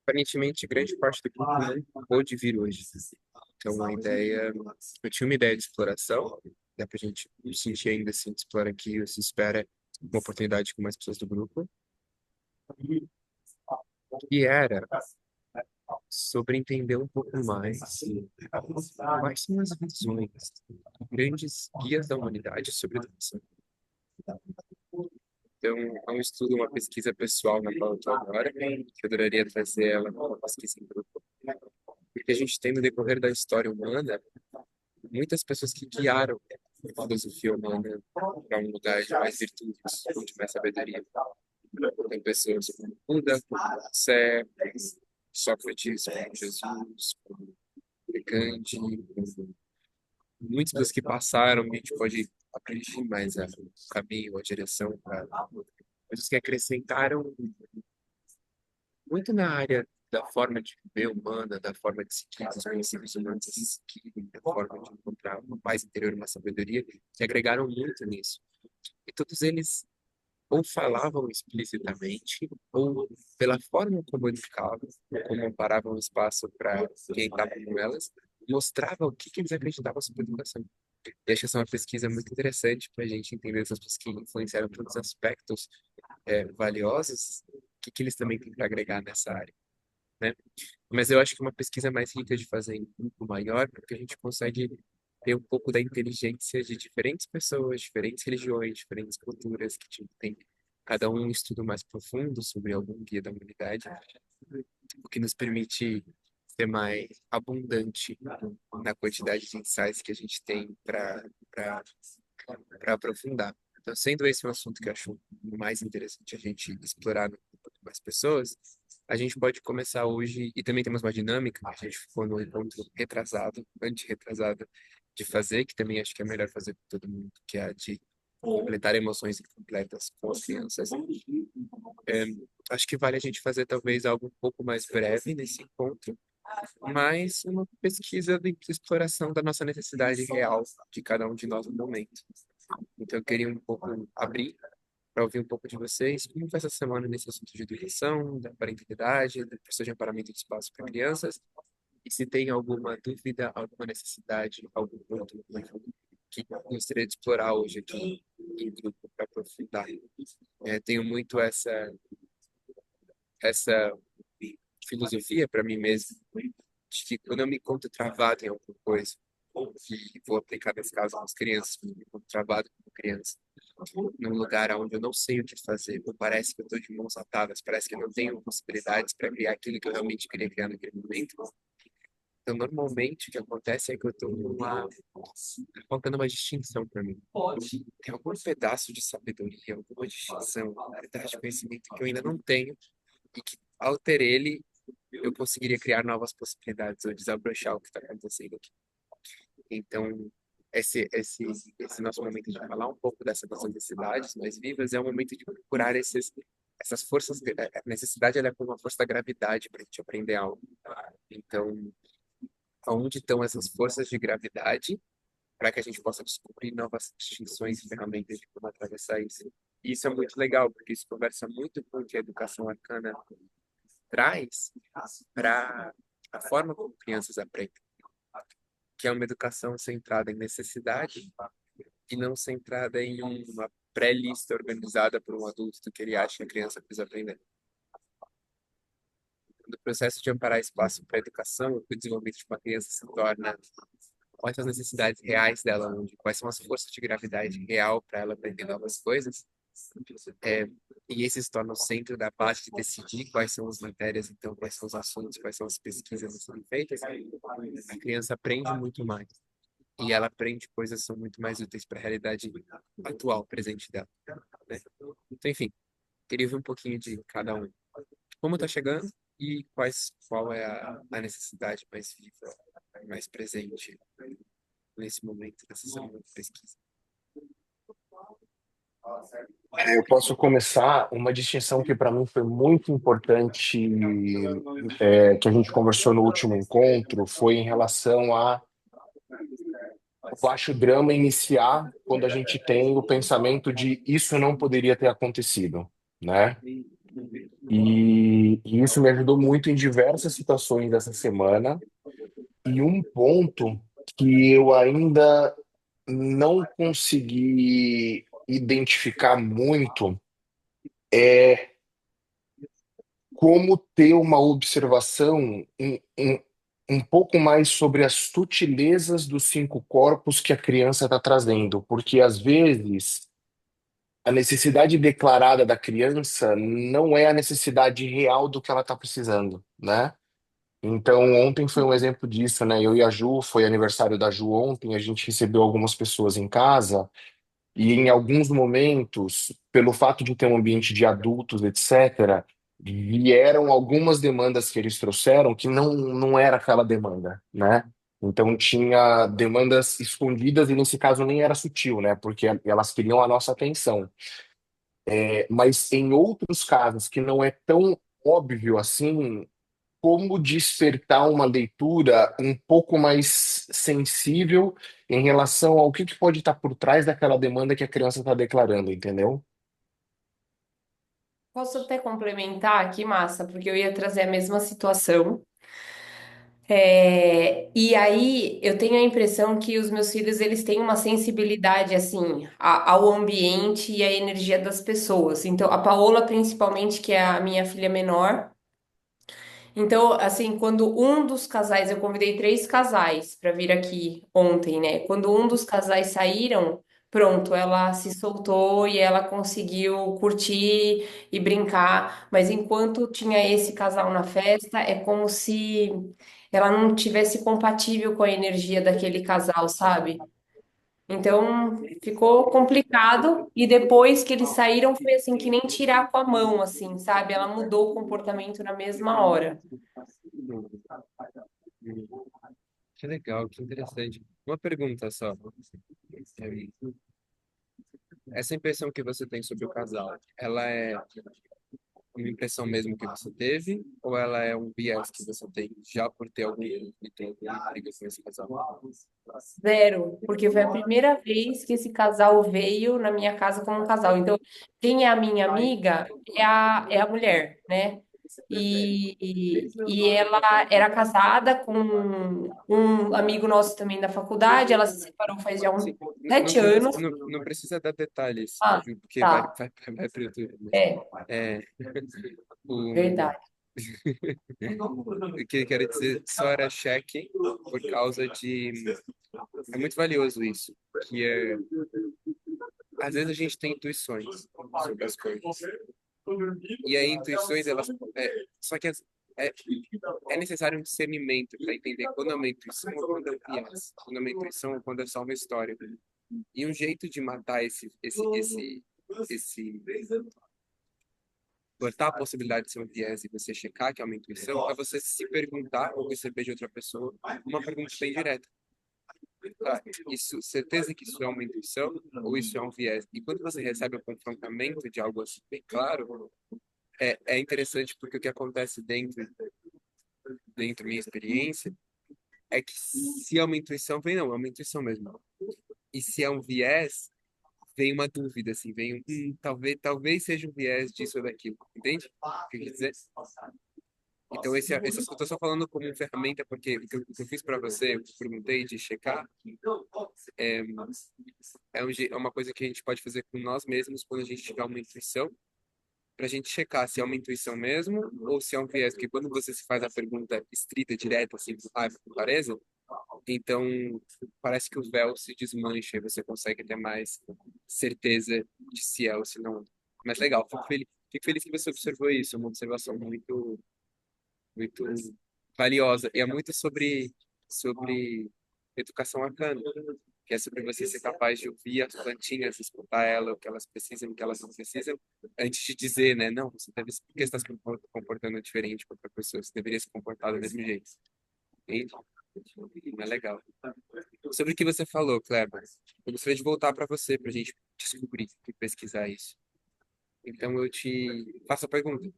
Aparentemente, grande parte do grupo não pôde vir hoje. Então, eu tinha uma ideia de exploração, dá pra gente sentir ainda assim, de explorar aqui, se espera uma oportunidade com mais pessoas do grupo, e era sobre entender um pouco mais quais são as visões, grandes guias da humanidade sobre educação. Então, é um estudo, uma pesquisa pessoal na qual eu estou agora, que eu adoraria trazer ela para uma pesquisa em grupo, porque a gente tem no decorrer da história humana muitas pessoas que guiaram a filosofia humana para um lugar de mais virtudes, de mais sabedoria. Tem pessoas como Buda, como Sé, Sócrates, como Jesus, como Gandhi, como muitas pessoas que passaram, que a gente pode aprender mais o caminho, a direção para pessoas que acrescentaram muito na área da forma de viver humana, da forma de seguir os princípios humanos, a se seguirem, da forma de encontrar uma paz interior, uma sabedoria, que agregaram muito nisso. E todos eles ou falavam explicitamente, ou pela forma como comunicavam, como paravam o espaço para quem estava com elas, mostravam o que, que eles acreditavam sobre educação. E acho que essa é uma pesquisa muito interessante para a gente entender essas pessoas que influenciaram tantos aspectos valiosos, o que, que eles também têm para agregar nessa área, né? Mas eu acho que uma pesquisa mais rica de fazer em grupo maior, porque a gente consegue ter um pouco da inteligência de diferentes pessoas, diferentes religiões, diferentes culturas, que tipo, tem cada um estudo mais profundo sobre algum guia da humanidade, o que nos permite ser mais abundante na quantidade de insights que a gente tem para aprofundar. Então, sendo esse um assunto que eu acho mais interessante a gente explorar no grupo de mais pessoas, a gente pode começar hoje, e também temos uma dinâmica, que a gente ficou no encontro retrasado, antirretrasado, de fazer, que também acho que é melhor fazer com todo mundo, que é a de completar emoções incompletas com as crianças. É, acho que vale a gente fazer talvez algo um pouco mais breve nesse encontro, mas uma pesquisa de exploração da nossa necessidade real de cada um de nós no momento. Então, eu queria um pouco abrir para ouvir um pouco de vocês. Como foi essa semana nesse assunto de educação, da parentalidade, da professor de amparamento de espaço para crianças? E se tem alguma dúvida, alguma necessidade, algum ponto que gostaria de explorar hoje aqui em grupo para aprofundar. Tenho muito essa filosofia para mim mesmo, de que quando eu me encontro travado em alguma coisa, que vou aplicar nesse caso com as crianças, quando eu me encontro travado como criança, num lugar onde eu não sei o que fazer, ou parece que eu estou de mãos atadas, parece que eu não tenho possibilidades para criar aquilo que eu realmente queria criar naquele momento. Então, normalmente, o que acontece é que eu estou faltando uma distinção para mim. Tem algum pedaço de sabedoria, alguma distinção, verdade de conhecimento que eu ainda não tenho, e que, ao ter ele, eu conseguiria criar novas possibilidades ou desabrochar o que está acontecendo aqui. Então, esse nosso momento de falar um pouco dessas nossas necessidades mais vivas é um momento de procurar essas forças. A necessidade ela é como uma força da gravidade para a gente aprender algo. Então, aonde estão essas forças de gravidade para que a gente possa descobrir novas distinções e ferramentas de como atravessar isso? E isso é muito legal, porque isso conversa muito com o que a educação arcana traz para a forma como crianças aprendem, que é uma educação centrada em necessidade e não centrada em uma pré-lista organizada por um adulto do que ele acha que a criança precisa aprender. No processo de amparar espaço para a educação, o desenvolvimento de uma criança se torna quais são as necessidades reais dela hoje, quais são as forças de gravidade real para ela aprender novas coisas. É, e esse se torna o centro da base de decidir quais são as matérias, então, quais são os assuntos, quais são as pesquisas a serem feitas. A criança aprende muito mais. E ela aprende coisas que são muito mais úteis para a realidade atual, presente dela, né? Então, enfim, queria ver um pouquinho de cada um. Como está chegando e qual é a necessidade mais viva, mais presente nesse momento, nessa semana de pesquisa. Eu posso começar uma distinção que para mim foi muito importante, que a gente conversou no último encontro, foi em relação a o baixo drama iniciar quando a gente tem o pensamento de isso não poderia ter acontecido, né? E isso me ajudou muito em diversas situações dessa semana. E um ponto que eu ainda não consegui identificar muito é como ter uma observação um pouco mais sobre as sutilezas dos cinco corpos que a criança está trazendo, porque às vezes a necessidade declarada da criança não é a necessidade real do que ela está precisando, né? Então, ontem foi um exemplo disso, né? Eu e a Ju, foi aniversário da Ju ontem, a gente recebeu algumas pessoas em casa. E em alguns momentos, pelo fato de ter um ambiente de adultos, etc., vieram algumas demandas que eles trouxeram que não era aquela demanda, né? Então tinha demandas escondidas e nesse caso nem era sutil, né? Porque elas queriam a nossa atenção. Mas em outros casos que não é tão óbvio assim, como despertar uma leitura um pouco mais sensível em relação ao que pode estar por trás daquela demanda que a criança está declarando, entendeu? Posso até complementar aqui, Massa, porque eu ia trazer a mesma situação. E aí eu tenho a impressão que os meus filhos eles têm uma sensibilidade assim ao ambiente e à energia das pessoas. Então, a Paola, principalmente, que é a minha filha menor. Então, assim, quando um dos casais, eu convidei três casais para vir aqui ontem, né? Quando um dos casais saíram, pronto, ela se soltou e ela conseguiu curtir e brincar. Mas enquanto tinha esse casal na festa, é como se ela não tivesse compatível com a energia daquele casal, sabe? Então ficou complicado e depois que eles saíram foi assim que nem tirar com a mão, assim, sabe? Ela mudou o comportamento na mesma hora. Que legal, que interessante. Uma pergunta só. É, essa impressão que você tem sobre o casal, ela é uma impressão mesmo que você teve, ou ela é um viés que você tem já por ter algum conflito, alguma briga com esse casal? Zero, porque foi a primeira vez que esse casal veio na minha casa como um casal. Então, quem é a minha amiga é a mulher, né? E ela era casada com um amigo nosso também da faculdade. Ela se separou faz já uns Sim, sete anos. não precisa dar detalhes, Ah, porque tá. vai para o YouTube. Mas, É, é, o, verdade. o que eu quero dizer só era cheque por causa de. É muito valioso isso, que é. Às vezes a gente tem intuições sobre as coisas. E aí, intuições, elas. Só que é, é necessário um discernimento para entender quando é uma intuição ou quando é um viés. Quando é uma intuição ou quando é só uma história. E um jeito de matar esse cortar a possibilidade de ser um viés e você checar que é uma intuição, é você se perguntar ou receber de outra pessoa uma pergunta bem direta. Tá, isso, certeza que isso é uma intuição ou isso é um viés? E quando você recebe o confrontamento de algo assim bem claro, é interessante porque o que acontece dentro da minha experiência é que se é uma intuição, vem não, é uma intuição mesmo. E se é um viés, vem uma dúvida, assim, vem talvez seja um viés disso ou daquilo, entende? O que eu quis dizer? Então, eu estou só falando como uma ferramenta, porque o que eu fiz para você, eu te perguntei de checar, é, é uma coisa que a gente pode fazer com nós mesmos quando a gente tiver uma intuição, para a gente checar se é uma intuição mesmo ou se é um viés. Porque quando você se faz a pergunta estrita, direta, assim, com raiva, com clareza, então parece que o véu se desmancha e você consegue ter mais certeza de se é ou se não. Mas legal, fico feliz que você observou isso, é uma observação muito valiosa. E é muito sobre educação arcana, que é sobre você ser capaz de ouvir as plantinhas, escutar elas, o que elas precisam, o que elas não precisam, antes de dizer, né? Não, você deve, por que você está se comportando diferente com outra pessoa? Você deveria se comportar do mesmo jeito. Entende? É legal. Sobre o que você falou, Kleber, eu gostaria de voltar para você, para a gente descobrir e pesquisar isso. Então eu te faço a pergunta: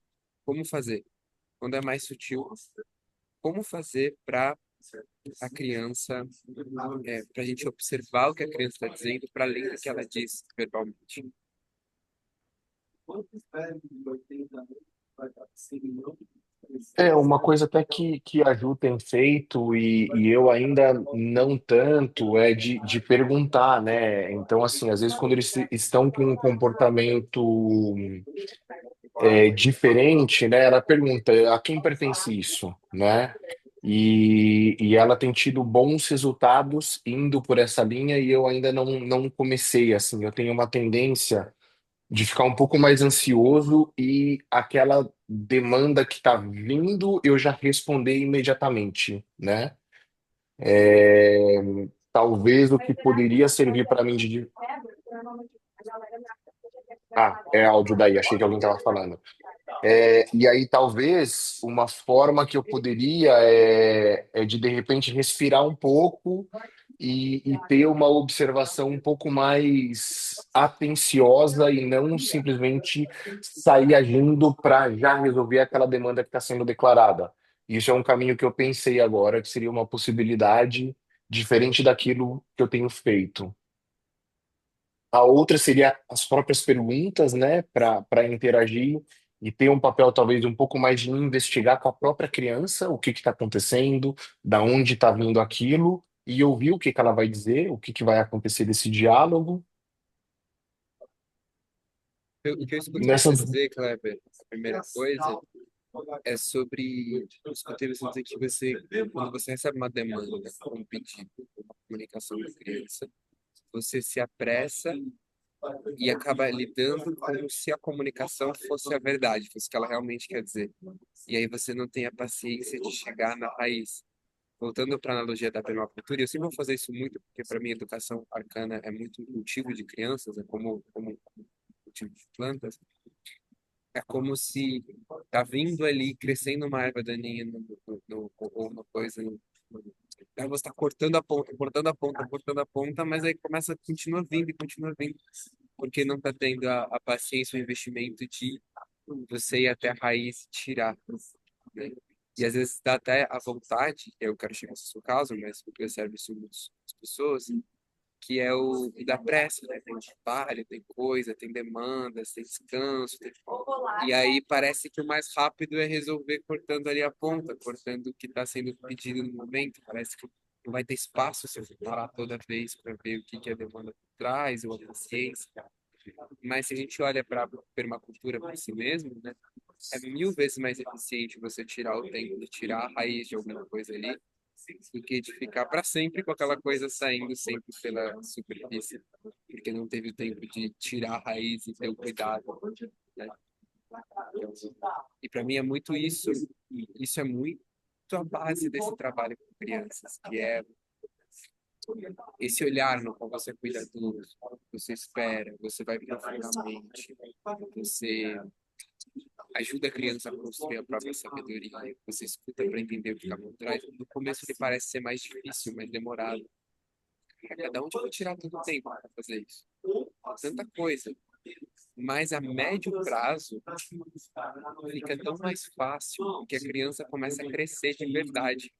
como fazer? Quando é mais sutil, como fazer para a criança, para a gente observar o que a criança está dizendo, para além do que ela diz verbalmente? É uma coisa até que a Ju tem feito e eu ainda não tanto é de perguntar, né? Então, assim, às vezes quando eles estão com um comportamento diferente, né? Ela pergunta a quem pertence isso, né? E ela tem tido bons resultados indo por essa linha e eu ainda não comecei assim. Eu tenho uma tendência de ficar um pouco mais ansioso e aquela demanda que está vindo eu já responder imediatamente, né? É, talvez o que poderia servir para mim de... Ah, é áudio daí, achei que alguém estava falando. E aí, talvez, uma forma que eu poderia é de repente, respirar um pouco e ter uma observação um pouco mais atenciosa e não simplesmente sair agindo para já resolver aquela demanda que está sendo declarada. Isso é um caminho que eu pensei agora, que seria uma possibilidade diferente daquilo que eu tenho feito. A outra seria as próprias perguntas, né, para interagir e ter um papel talvez um pouco mais de investigar com a própria criança o que está acontecendo, da onde está vindo aquilo, e ouvir o que que ela vai dizer, o que que vai acontecer desse diálogo. O que eu escuto você Nessas, dizer, Kleber, a primeira coisa é sobre eu escutei você dizer que quando você recebe uma demanda, um pedido, uma comunicação da criança, você se apressa e acaba lidando como se a comunicação fosse a verdade, fosse o que ela realmente quer dizer. E aí você não tem a paciência de chegar na raiz. Voltando para a analogia da permacultura, eu sempre vou fazer isso muito, porque para mim educação arcana é muito um cultivo de crianças, é como um cultivo de plantas. É como se tá vindo ali, crescendo uma erva daninha ou uma coisa. Aí você está cortando a ponta, cortando a ponta, cortando a ponta, mas aí começa, continua vindo, porque não está tendo a paciência, o investimento de você ir até a raiz e tirar, né? E às vezes dá até a vontade, eu quero chegar no seu caso, mas eu percebo isso em muitas pessoas, que é o da pressa, né? Tem trabalho, tem coisa, tem demandas, tem descanso. E aí parece que o mais rápido é resolver cortando ali a ponta, cortando o que está sendo pedido no momento. Parece que não vai ter espaço se eu parar toda vez para ver o que que a demanda traz, ou a paciência. Mas se a gente olha para a permacultura por si mesmo, né? É mil vezes mais eficiente você tirar o tempo de tirar a raiz de alguma coisa ali do que de ficar para sempre com aquela coisa saindo sempre pela superfície, porque não teve o tempo de tirar a raiz e ter o cuidado, né? E para mim é muito isso, e isso é muito a base desse trabalho com crianças, que é esse olhar no qual você é cuidadoso, você espera, você vai profundamente, você ajuda a criança a construir a própria sabedoria, você escuta para entender o que está por trás. No começo ele parece ser mais difícil, mais demorado. Cada um vai tirar todo o tempo para fazer isso. Tanta coisa. Mas a médio prazo fica tão mais fácil porque a criança começa a crescer de verdade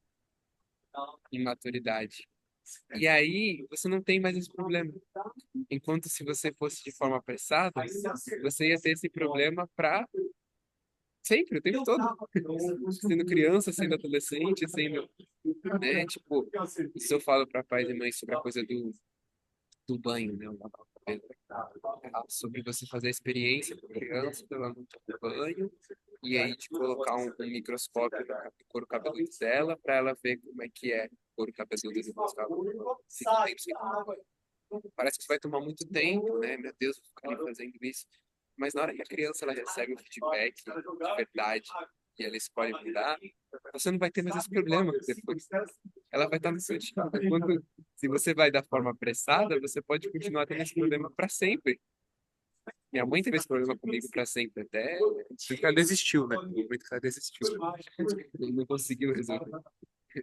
em maturidade. E aí você não tem mais esse problema. Enquanto se você fosse de forma apressada, você ia ter esse problema para sempre, o tempo todo. Sendo criança, sendo adolescente, sendo, né? Tipo, se eu falo para pais e mães sobre a coisa do banho, né? Sobre você fazer a experiência com a criança, ela não toma banho, e aí de colocar um microscópio no couro cabeludo dela para ela ver como é que é o couro cabeludo do casal. Fica um tempo sem tomar banho. Parece que vai tomar muito tempo, né? Meu Deus, vou ficar ali fazendo isso. Mas na hora que a criança ela recebe o feedback de verdade e ela escolhe mudar, você não vai ter mais esse problema depois. Ela vai estar no seu time. Se você vai da forma apressada, você pode continuar tendo esse problema para sempre. Minha mãe teve esse problema comigo para sempre, até que ela desistiu, né? No momento que ela desistiu. Não conseguiu resolver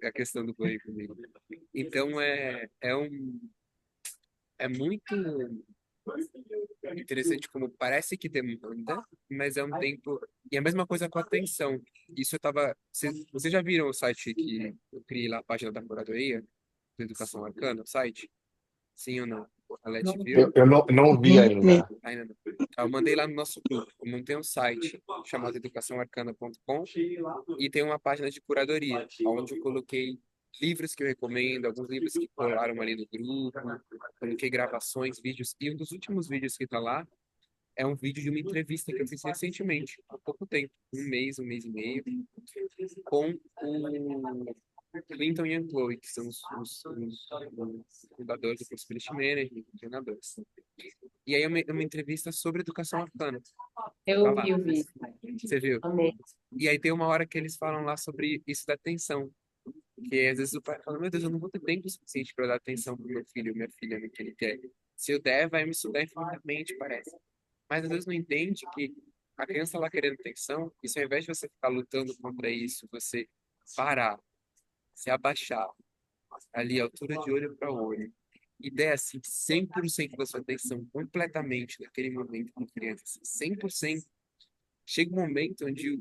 a questão do banho comigo. Então é muito interessante como parece que demanda, mas é um tempo. E a mesma coisa com a atenção. Isso eu tava. Vocês já viram o site que eu criei lá, a página da curadoria, do Educação Arcana, o site? Sim ou não? A Leti Eu, viu? eu não vi ainda. Ainda não. Eu mandei lá no nosso grupo. Eu montei um site chamado educaçãoarcana.com e tem uma página de curadoria, onde eu coloquei livros que eu recomendo, alguns livros que colaram ali no grupo, coloquei gravações, vídeos, e um dos últimos vídeos que tá lá é um vídeo de uma entrevista que eu fiz recentemente, há pouco tempo, um mês e meio, com o Clinton e a Chloe, que são os fundadores do Possibility Management, treinadores. E aí é uma entrevista sobre educação arcana. Tá Eu lá. vi o vídeo. Você viu? Amei. E aí tem uma hora que eles falam lá sobre isso da atenção. Que às vezes o pai fala, meu Deus, eu não vou ter tempo suficiente para dar atenção pro meu filho ou minha filha no que ele quer. Se eu der, vai me estudar infinitamente, parece. Mas às vezes não entende que a criança lá querendo atenção, e se ao invés de você ficar lutando contra isso, você parar, se abaixar, ali, altura de olho para olho, e der assim 100% da sua atenção completamente naquele momento com criança, assim, 100%, chega um momento onde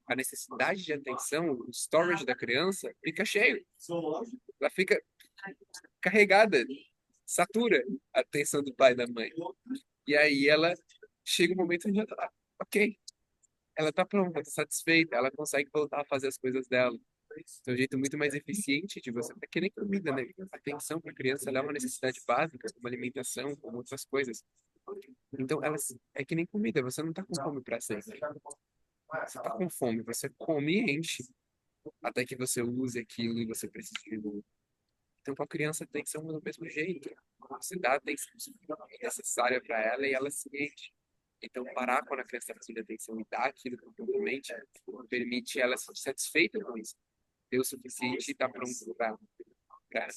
a necessidade de atenção, o storage da criança, fica cheio. Ela fica carregada, satura a atenção do pai e da mãe. E aí ela chega um momento onde ela tá, ok, ela tá pronta, tá satisfeita, ela consegue voltar a fazer as coisas dela. É um jeito muito mais eficiente de você. É que nem comida, né? Atenção para a criança ela é uma necessidade básica, como alimentação, como outras coisas. Então, ela é que nem comida, você não tá com fome para sempre. Você tá com fome, você come e enche, até que você use aquilo e você precisa de novo. Então, com a criança tem que ser do mesmo jeito. Você dá a atenção necessária para ela e ela se enche. Então, parar quando a criança precisa de atenção e dar aquilo propriamente permite ela ser satisfeita com isso. Ter o suficiente e estar pronto para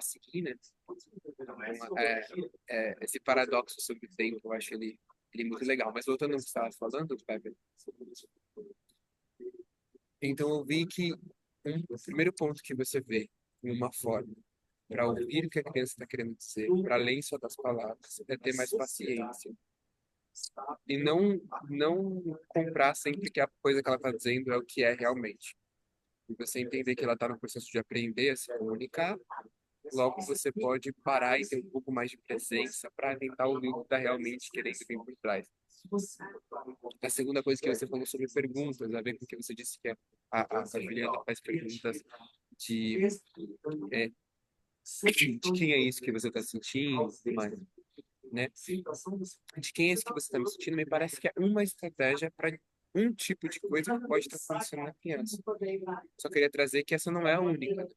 seguir, né? Então, esse paradoxo sobre o tempo, eu acho ele muito legal. Mas voltando ao que você estava falando, Pepe, então eu vi que o primeiro ponto que você vê uma forma para ouvir o que a criança está querendo dizer, para além só das palavras, é ter mais paciência. E não comprar sempre que a coisa que ela está dizendo é o que é realmente. E você entender que ela está no processo de aprender a se comunicar, logo você pode parar e ter um pouco mais de presença para tentar ouvir o que está realmente querendo vir por trás. A segunda coisa que você falou sobre perguntas, a ver com o que você disse que a Juliana faz perguntas de, é, de quem é isso que você está sentindo, tudo mais, né? De quem é isso que você está me sentindo, me parece que é uma estratégia para um tipo de coisa que pode estar acontecendo na criança. Só queria trazer que essa não é a única.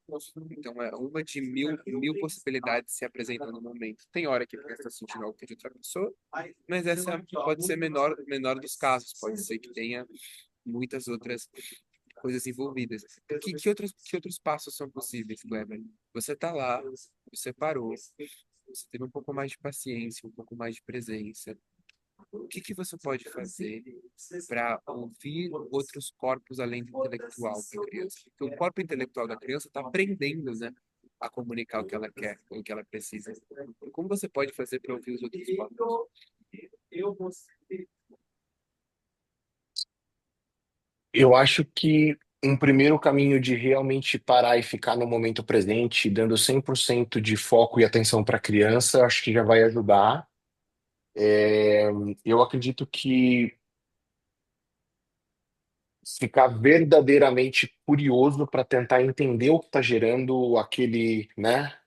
Então, é uma de mil possibilidades se apresentando no momento. Tem hora que a criança está sentindo algo que é de outra pessoa, mas essa pode ser menor dos casos. Pode ser que tenha muitas outras coisas envolvidas. Que outros passos são possíveis, Kleber? Você está lá, você parou, você teve um pouco mais de paciência, um pouco mais de presença. O que você pode fazer para ouvir outros corpos além do intelectual da criança? Porque o corpo intelectual da criança está aprendendo, né, a comunicar o que ela quer, o que ela precisa. E como você pode fazer para ouvir os outros corpos? Eu acho que um primeiro caminho de realmente parar e ficar no momento presente, dando 100% de foco e atenção para a criança, acho que já vai ajudar. É, eu acredito que ficar verdadeiramente curioso para tentar entender o que está gerando aquele, né,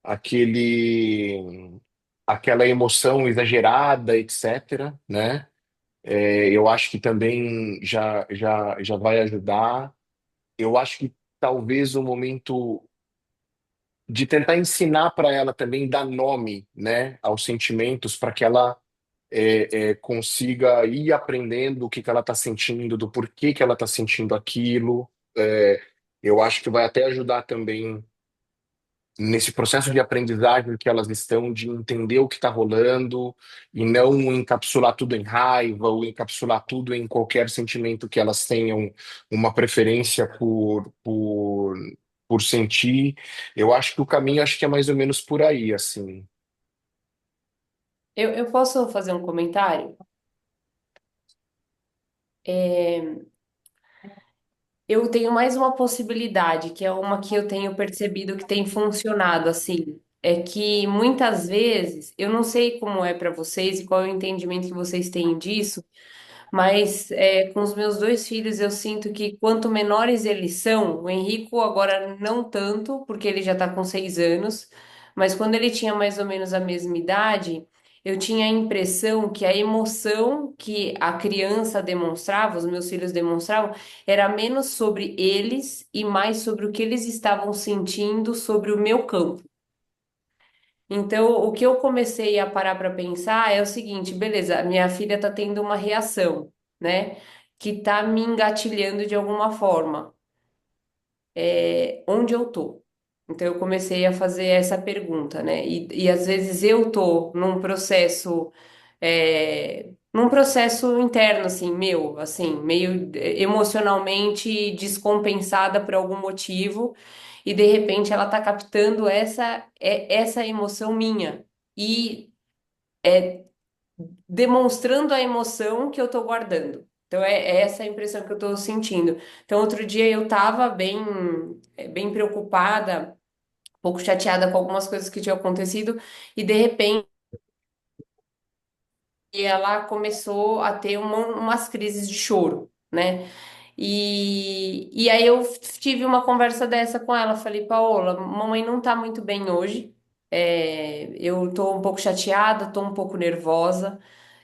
aquele, aquela emoção exagerada, etc., né? Eu acho que também já vai ajudar. Eu acho que talvez o momento de tentar ensinar para ela também dar nome, né, aos sentimentos para que ela consiga ir aprendendo o que que ela está sentindo, do porquê que ela está sentindo aquilo. Eu acho que vai até ajudar também nesse processo de aprendizagem que elas estão, de entender o que está rolando e não encapsular tudo em raiva ou encapsular tudo em qualquer sentimento que elas tenham uma preferência por sentir. Eu acho que o caminho acho que é mais ou menos por aí, assim. Eu posso fazer um comentário? É, eu tenho mais uma possibilidade, que é uma que eu tenho percebido que tem funcionado assim. é que muitas vezes, eu não sei como é para vocês e qual é o entendimento que vocês têm disso, mas com os meus dois filhos eu sinto que quanto menores eles são, o Henrico agora não tanto, porque ele já está com 6 anos, mas quando ele tinha mais ou menos a mesma idade, eu tinha a impressão que a emoção que a criança demonstrava, os meus filhos demonstravam, era menos sobre eles e mais sobre o que eles estavam sentindo sobre o meu campo. Então, o que eu comecei a parar para pensar é o seguinte, beleza, minha filha está tendo uma reação, né, que está me engatilhando de alguma forma. Onde eu tô? Então, eu comecei a fazer essa pergunta, né? E às vezes eu tô num processo interno, assim, meu, assim, meio emocionalmente descompensada por algum motivo, e de repente ela tá captando essa emoção minha. E demonstrando a emoção que eu tô guardando. Então é essa a impressão que eu tô sentindo. Então outro dia eu tava bem preocupada, um pouco chateada com algumas coisas que tinham acontecido e de repente ela começou a ter umas crises de choro, né? E aí eu tive uma conversa dessa com ela. Falei, Paola, mamãe não tá muito bem hoje. Eu tô um pouco chateada, tô um pouco nervosa.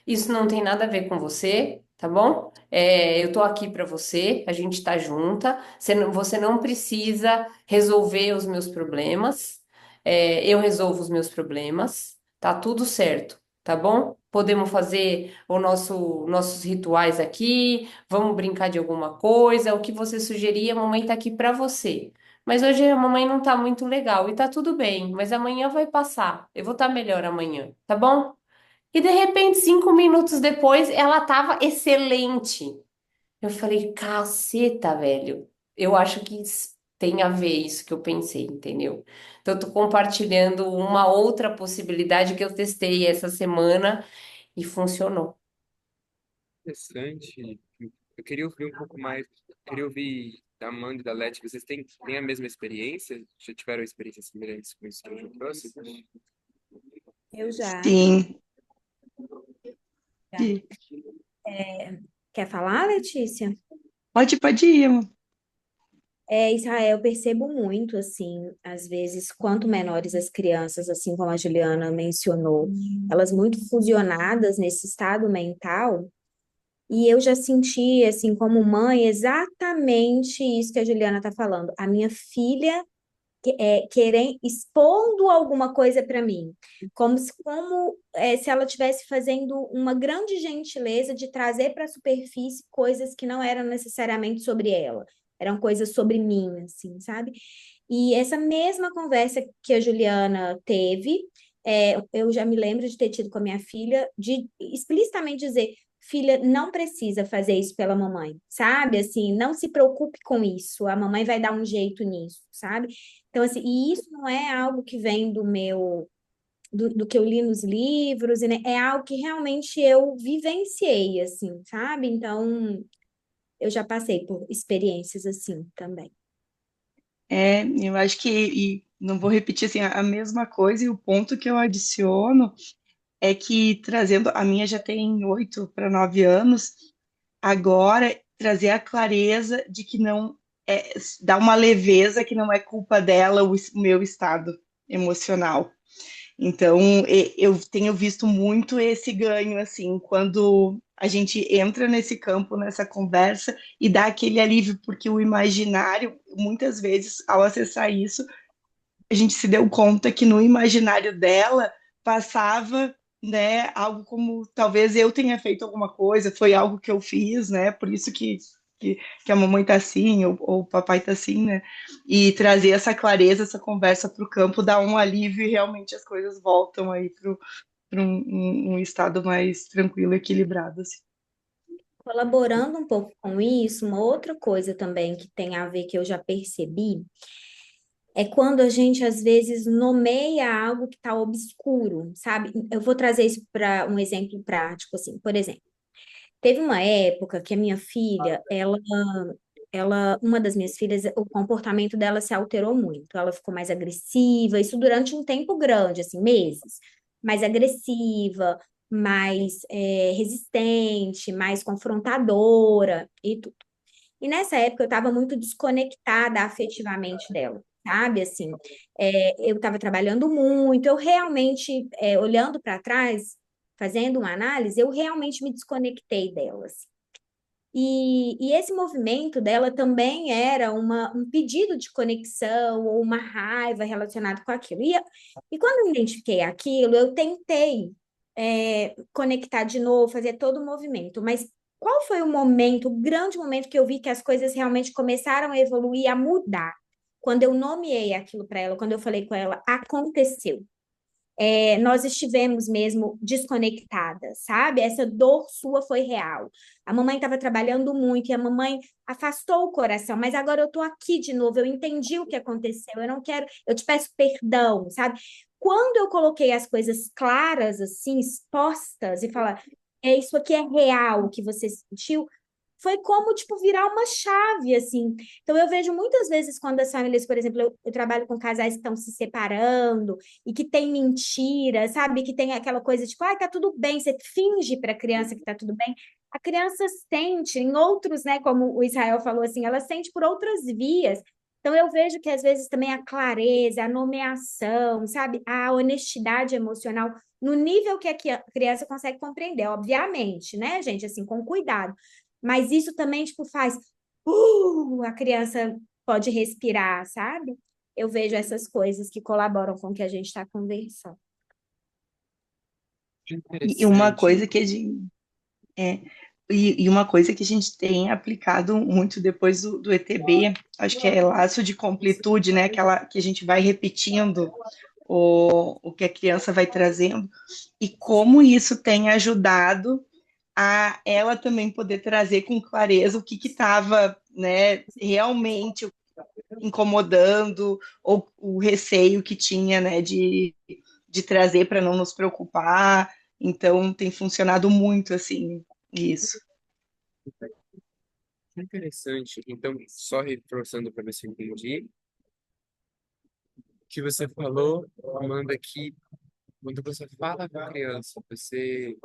Isso não tem nada a ver com você, tá bom? Eu tô aqui pra você, a gente tá junta. Você não precisa resolver os meus problemas. Eu resolvo os meus problemas. Tá tudo certo, tá bom? Podemos fazer nossos rituais aqui, vamos brincar de alguma coisa, o que você sugerir, a mamãe tá aqui pra você. Mas hoje a mamãe não tá muito legal e tá tudo bem, mas amanhã vai passar. Eu vou estar melhor amanhã, tá bom? E de repente, 5 minutos depois, ela tava excelente. Eu falei, caceta, velho. Eu acho que tem a ver isso que eu pensei, entendeu? Então, eu tô compartilhando uma outra possibilidade que eu testei essa semana e funcionou. Interessante. Eu queria ouvir um pouco mais. Queria ouvir da Amanda e da Leti. Vocês têm a mesma experiência? Já tiveram experiências semelhantes com isso que eu já trouxe? Eu já. Sim. Já. E- Quer falar, Letícia? pode ir, amor. Israel, eu percebo muito, assim, às vezes, quanto menores as crianças, assim como a Juliana mencionou, elas muito fusionadas nesse estado mental, e eu já senti, assim, como mãe, exatamente isso que a Juliana está falando. A minha filha querendo, expondo alguma coisa para mim, como se ela estivesse fazendo uma grande gentileza de trazer para a superfície coisas que não eram necessariamente sobre ela, eram coisas sobre mim, assim, sabe? E essa mesma conversa que a Juliana teve, eu já me lembro de ter tido com a minha filha, de explicitamente dizer: filha, não precisa fazer isso pela mamãe, sabe? Assim, não se preocupe com isso, a mamãe vai dar um jeito nisso, sabe? Então, assim, e isso não é algo que vem do que eu li nos livros, né? É algo que realmente eu vivenciei, assim, sabe? Então, eu já passei por experiências assim também. Eu acho que, e não vou repetir assim, a mesma coisa, e o ponto que eu adiciono é que trazendo, a minha já tem 8 para 9 anos, agora trazer a clareza de que não dá uma leveza que não é culpa dela o meu estado emocional. Então, eu tenho visto muito esse ganho, assim, quando a gente entra nesse campo, nessa conversa, e dá aquele alívio, porque o imaginário, muitas vezes, ao acessar isso, a gente se deu conta que no imaginário dela passava, né, algo como talvez eu tenha feito alguma coisa, foi algo que eu fiz, né, por isso que a mamãe tá assim, ou o papai tá assim, né, e trazer essa clareza, essa conversa para o campo dá um alívio e realmente as coisas voltam aí para um estado mais tranquilo, equilibrado, assim. Colaborando um pouco com isso, uma outra coisa também que tem a ver que eu já percebi é quando a gente às vezes nomeia algo que está obscuro, sabe? Eu vou trazer isso para um exemplo prático, assim, por exemplo. Teve uma época que a minha filha, uma das minhas filhas, o comportamento dela se alterou muito. Ela ficou mais agressiva, isso durante um tempo grande, assim, meses. Mais agressiva, mais resistente, mais confrontadora e tudo. E nessa época eu estava muito desconectada afetivamente dela, sabe? Assim, eu estava trabalhando muito, eu realmente, olhando para trás, fazendo uma análise, eu realmente me desconectei dela, assim. E esse movimento dela também era um pedido de conexão ou uma raiva relacionada com aquilo. E quando eu identifiquei aquilo, eu tentei conectar de novo, fazer todo o movimento. Mas qual foi o momento, o grande momento que eu vi que as coisas realmente começaram a evoluir, a mudar? Quando eu nomeei aquilo para ela, quando eu falei com ela, aconteceu. Nós estivemos mesmo desconectadas, sabe? Essa dor sua foi real. A mamãe estava trabalhando muito e a mamãe afastou o coração, mas agora eu estou aqui de novo, eu entendi o que aconteceu, eu não quero, eu te peço perdão, sabe? Quando eu coloquei as coisas claras, assim, expostas, e falar, isso aqui é real, o que você sentiu, foi como, tipo, virar uma chave, assim. Então, eu vejo muitas vezes quando as famílias, por exemplo, eu trabalho com casais que estão se separando, e que tem mentira, sabe? Que tem aquela coisa tipo, ah, tá tudo bem, você finge para a criança que tá tudo bem. A criança sente em outros, né, como o Israel falou assim, ela sente por outras vias. Então eu vejo que às vezes também a clareza, a nomeação, sabe? A honestidade emocional no nível que a criança consegue compreender, obviamente, né, gente, assim, com cuidado. Mas isso também, tipo, faz, a criança pode respirar, sabe? Eu vejo essas coisas que colaboram com o que a gente está conversando. Que E uma interessante. coisa que a gente, é, e uma coisa que a gente tem aplicado muito depois do ETB, acho que é laço de completude, né? Aquela que a gente vai repetindo o que a criança vai trazendo, e como isso tem ajudado a ela também poder trazer com clareza o que estava, né, realmente incomodando, ou o receio que tinha, né, de trazer para não nos preocupar. Então, tem funcionado muito assim, isso. Que interessante. Então, só reforçando para ver se eu entendi, o que você falou, Amanda, que quando você fala com a criança, você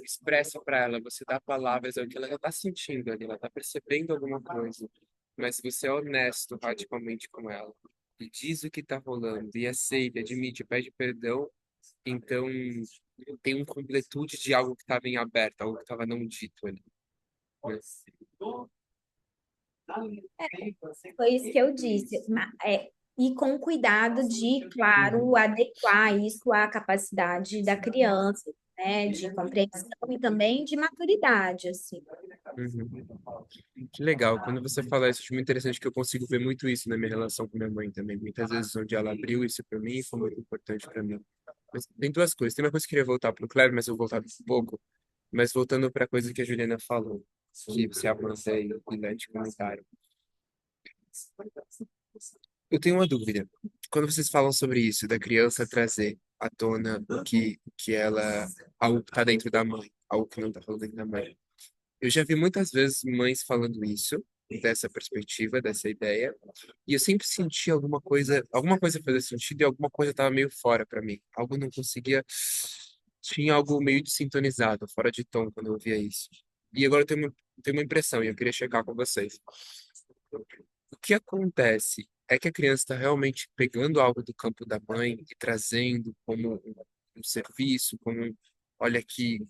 expressa para ela, você dá palavras ao que ela já está sentindo ali, ela está percebendo alguma coisa, mas se você é honesto radicalmente com ela e diz o que está rolando e aceita, admite, pede perdão, então tem uma completude de algo que estava em aberto, algo que estava não dito ali. Mas, Foi isso que eu disse. E com cuidado de, uhum, claro, adequar isso à capacidade da criança, né, de compreensão e também de maturidade, assim. uhum. Que legal. Quando você fala isso, acho muito interessante que eu consigo ver muito isso na minha relação com minha mãe também. Muitas vezes onde ela abriu isso para mim foi muito importante para mim. Mas tem duas coisas. Tem uma coisa que eu queria voltar para o Kleber, mas eu vou voltar um pouco. Mas voltando para a coisa que a Juliana falou, que você avança aí e Lante comentaram. Eu tenho uma dúvida. Quando vocês falam sobre isso, da criança trazer à tona o que ela, algo que está dentro da mãe, algo que não está falando dentro da mãe. Eu já vi muitas vezes mães falando isso, dessa perspectiva, dessa ideia, e eu sempre senti alguma coisa fazia sentido e alguma coisa estava meio fora para mim. Algo não conseguia, tinha algo meio desintonizado, fora de tom quando eu via isso. E agora eu tenho uma impressão e eu queria checar com vocês. O que acontece é que a criança está realmente pegando algo do campo da mãe e trazendo como um serviço, olha aqui,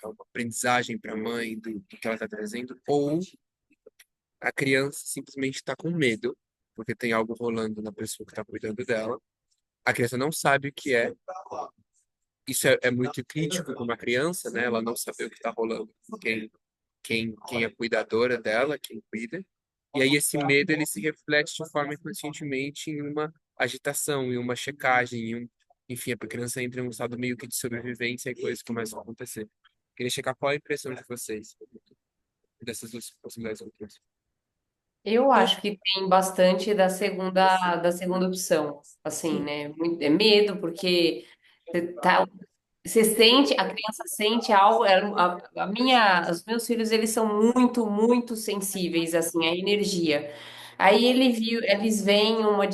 é uma aprendizagem para a mãe do que ela está trazendo, ou a criança simplesmente está com medo, porque tem algo rolando na pessoa que está cuidando dela. A criança não sabe o que é. Isso é muito crítico para uma criança, né? Ela não saber o que está rolando, quem é cuidadora dela, quem cuida. E aí esse medo ele se reflete de forma inconscientemente em uma agitação, em uma checagem, enfim, a criança entra em um estado meio que de sobrevivência e coisas começam a acontecer. Queria checar qual é a impressão de vocês dessas duas possibilidades que eu trouxe. Eu acho que tem bastante da segunda opção, assim, né? É medo, porque você tá você sente, a criança sente algo, os meus filhos, eles são muito, muito sensíveis, assim, à energia. Aí eles veem uma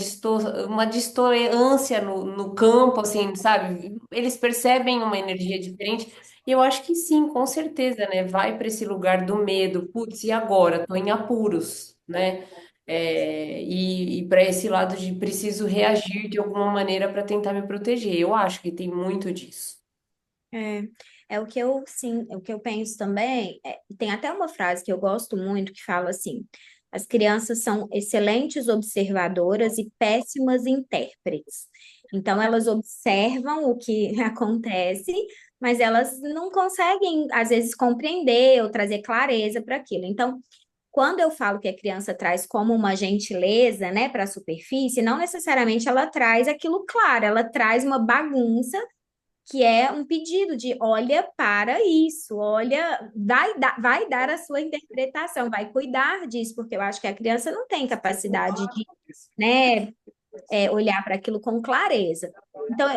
distorância no campo, assim, sabe? Eles percebem uma energia diferente. E eu acho que sim, com certeza, né? Vai para esse lugar do medo. Putz, e agora? Tô em apuros, né? E para esse lado de preciso reagir de alguma maneira para tentar me proteger. Eu acho que tem muito disso. É, é o que eu, sim, é o que eu penso também. Tem até uma frase que eu gosto muito que fala assim: as crianças são excelentes observadoras e péssimas intérpretes. Então, elas observam o que acontece, mas elas não conseguem, às vezes, compreender ou trazer clareza para aquilo. Então, quando eu falo que a criança traz como uma gentileza, né, para a superfície, não necessariamente ela traz aquilo claro, ela traz uma bagunça que é um pedido de olha para isso, olha, vai dar a sua interpretação, vai cuidar disso, porque eu acho que a criança não tem capacidade de, né, olhar para aquilo com clareza. Então,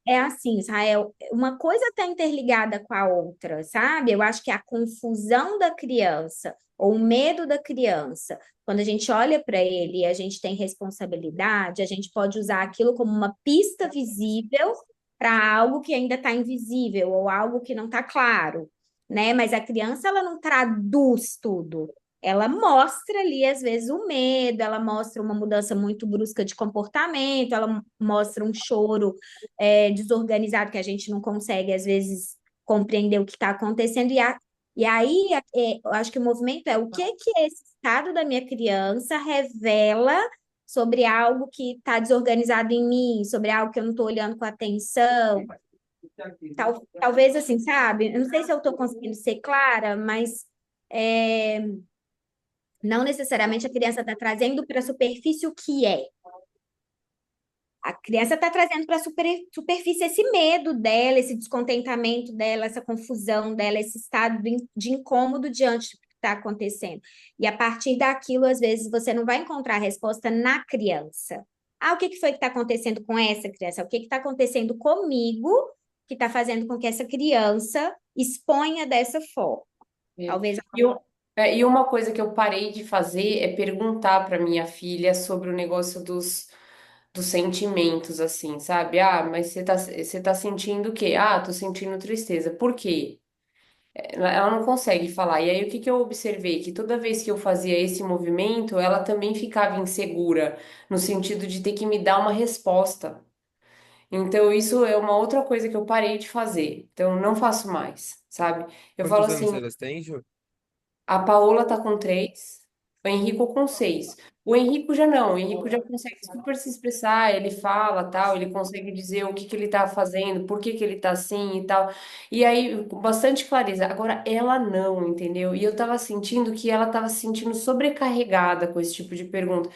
é assim, Israel, uma coisa está interligada com a outra, sabe? Eu acho que a confusão da criança, ou o medo da criança, quando a gente olha para ele e a gente tem responsabilidade, a gente pode usar aquilo como uma pista visível para algo que ainda está invisível, ou algo que não está claro, né? Mas a criança, ela não traduz tudo. Ela mostra ali, às vezes, o medo, ela mostra uma mudança muito brusca de comportamento, ela mostra um choro desorganizado que a gente não consegue, às vezes, compreender o que está acontecendo. E aí, eu acho que o movimento é o que que esse estado da minha criança revela sobre algo que está desorganizado em mim, sobre algo que eu não estou olhando com atenção. Talvez assim, sabe? Eu não sei se eu estou conseguindo ser clara, mas. é, não necessariamente a criança está trazendo para a superfície o que é. A criança está trazendo para a superfície esse medo dela, esse descontentamento dela, essa confusão dela, esse estado de incômodo diante do que está acontecendo. E a partir daquilo, às vezes, você não vai encontrar a resposta na criança. Ah, o que que foi que está acontecendo com essa criança? O que que está acontecendo comigo que está fazendo com que essa criança exponha dessa forma? É. Talvez. E uma coisa que eu parei de fazer é perguntar para minha filha sobre o negócio dos sentimentos, assim, sabe? Ah, mas você tá sentindo o quê? Ah, tô sentindo tristeza. Por quê? Ela não consegue falar. E aí, o que que eu observei? Que toda vez que eu fazia esse movimento, ela também ficava insegura, no sentido de ter que me dar uma resposta. Então, isso é uma outra coisa que eu parei de fazer. Então, não faço mais, sabe? Eu falo Quantos anos assim. elas têm, Ju? A Paola tá com 3, o Henrico com 6. O Henrico já não, o Henrico já consegue super se expressar, ele fala, tal, ele consegue dizer o que que ele tá fazendo, por que que ele tá assim e tal. E aí, com bastante clareza. Agora, ela não, entendeu? E eu tava sentindo que ela tava se sentindo sobrecarregada com esse tipo de pergunta.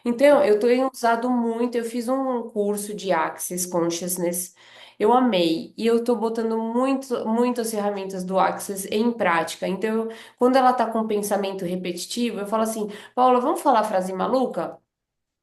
Então, eu tenho usado muito, eu fiz um curso de Access Consciousness, eu amei, e eu tô botando muitas ferramentas do Access em prática. Então, quando ela tá com um pensamento repetitivo, eu falo assim, Paula, vamos falar frase maluca?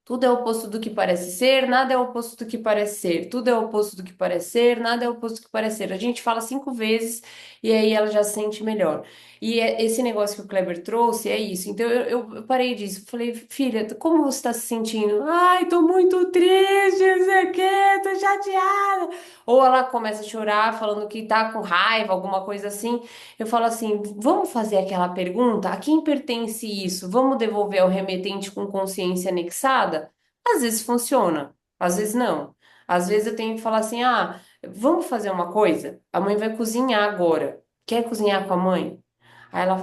Tudo é o oposto do que parece ser, nada é o oposto do que parece ser. Tudo é o oposto do que parece ser, nada é o oposto do que parece ser. A gente fala 5 vezes e aí ela já se sente melhor. E esse negócio que o Kleber trouxe é isso. Então eu parei disso. Falei, filha, como você está se sentindo? Ai, tô muito triste, não sei o quê, tô chateada. Ou ela começa a chorar, falando que tá com raiva, alguma coisa assim. Eu falo assim: vamos fazer aquela pergunta? A quem pertence isso? Vamos devolver ao remetente com consciência anexada? Às vezes funciona, às vezes não. Às vezes eu tenho que falar assim: ah, vamos fazer uma coisa? A mãe vai cozinhar agora. Quer cozinhar com a mãe?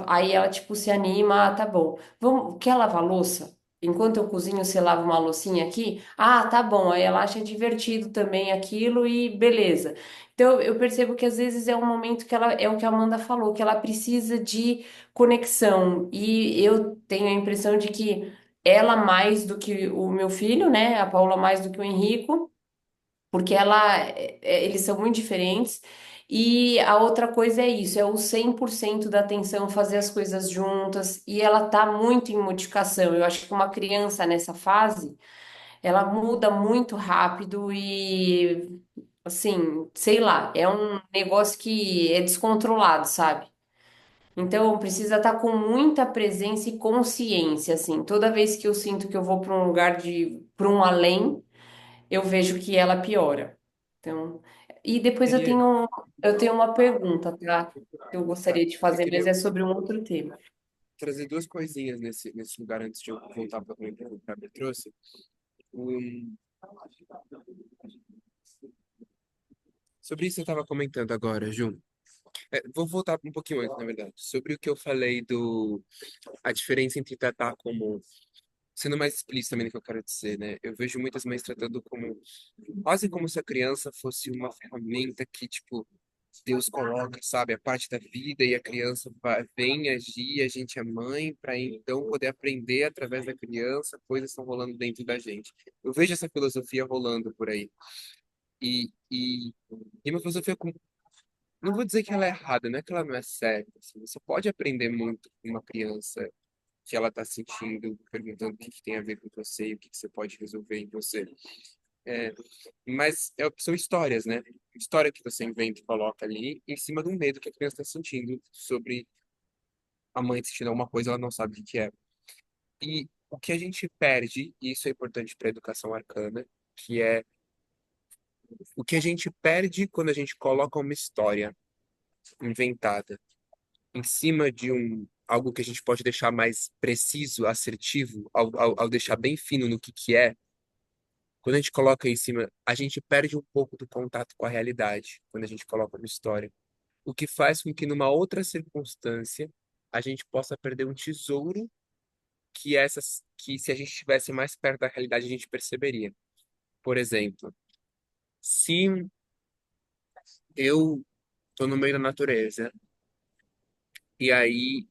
Aí ela tipo se anima, ah, tá bom. Vamos, quer lavar louça? Enquanto eu cozinho, você lava uma loucinha aqui? Ah, tá bom. Aí ela acha divertido também aquilo e beleza. Então eu percebo que às vezes é um momento que ela é o que a Amanda falou, que ela precisa de conexão. E eu tenho a impressão de que ela mais do que o meu filho, né? A Paula mais do que o Henrico, porque eles são muito diferentes. E a outra coisa é isso, é o 100% da atenção, fazer as coisas juntas, e ela tá muito em modificação. Eu acho que uma criança nessa fase, ela muda muito rápido e Assim, sei lá, é um negócio que é descontrolado, sabe? Então, precisa estar com muita presença e consciência, assim. Toda vez que eu sinto que eu vou para um lugar para um além, eu vejo que ela piora. Então, e depois Queria eu tenho uma pergunta, tá? Que eu gostaria de eu fazer, mas queria é sobre um outro tema. trazer duas coisinhas nesse lugar antes de eu voltar para o que o Gabi trouxe. Um, sobre isso eu estava comentando agora, Ju. Vou voltar um pouquinho antes, na verdade, sobre o que eu falei a diferença entre tratar como, sendo mais explícito também no que eu quero dizer, né? Eu vejo muitas mães tratando como, quase como se a criança fosse uma ferramenta que, tipo, Deus coloca, sabe, a parte da vida e a criança vem agir, a gente é mãe, para então poder aprender através da criança, coisas estão rolando dentro da gente. Eu vejo essa filosofia rolando por aí. E uma filosofia com, não vou dizer que ela é errada, não é que ela não é certa. Assim, você pode aprender muito com uma criança que ela está sentindo, perguntando o que, que tem a ver com você e o que, que você pode resolver em você. É, mas são histórias, né? História que você inventa e coloca ali em cima de um medo que a criança está sentindo sobre a mãe sentindo alguma coisa, ela não sabe o que que é. E o que a gente perde, e isso é importante para a educação arcana, que é o que a gente perde quando a gente coloca uma história inventada em cima de algo que a gente pode deixar mais preciso, assertivo, ao deixar bem fino no que é. Quando a gente coloca em cima, a gente perde um pouco do contato com a realidade, quando a gente coloca uma história. O que faz com que, numa outra circunstância, a gente possa perder um tesouro que se a gente estivesse mais perto da realidade, a gente perceberia. Por exemplo, se eu estou no meio da natureza e aí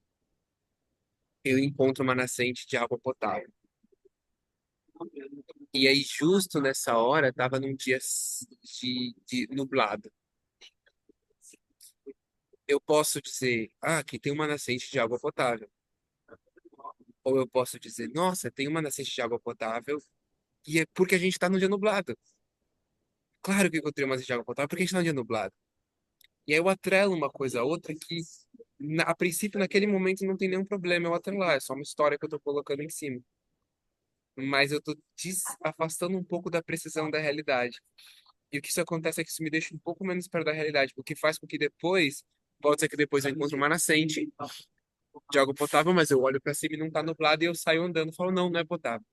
eu encontro uma nascente de água potável. E aí, justo nessa hora, estava num dia de nublado. Eu posso dizer, ah, aqui tem uma nascente de água potável. Ou eu posso dizer, nossa, tem uma nascente de água potável e é porque a gente está num dia nublado. Claro que eu encontrei uma nascente de água potável porque a gente está num dia nublado. E aí eu atrelo uma coisa a outra que, a princípio, naquele momento não tem nenhum problema eu atrelar, é só uma história que eu estou colocando em cima. Mas eu estou afastando um pouco da precisão da realidade. E o que isso acontece é que isso me deixa um pouco menos perto da realidade, o que faz com que depois, pode ser que depois eu encontre uma nascente de água potável, mas eu olho para cima e não tá nublado e eu saio andando e falo, não, não é potável.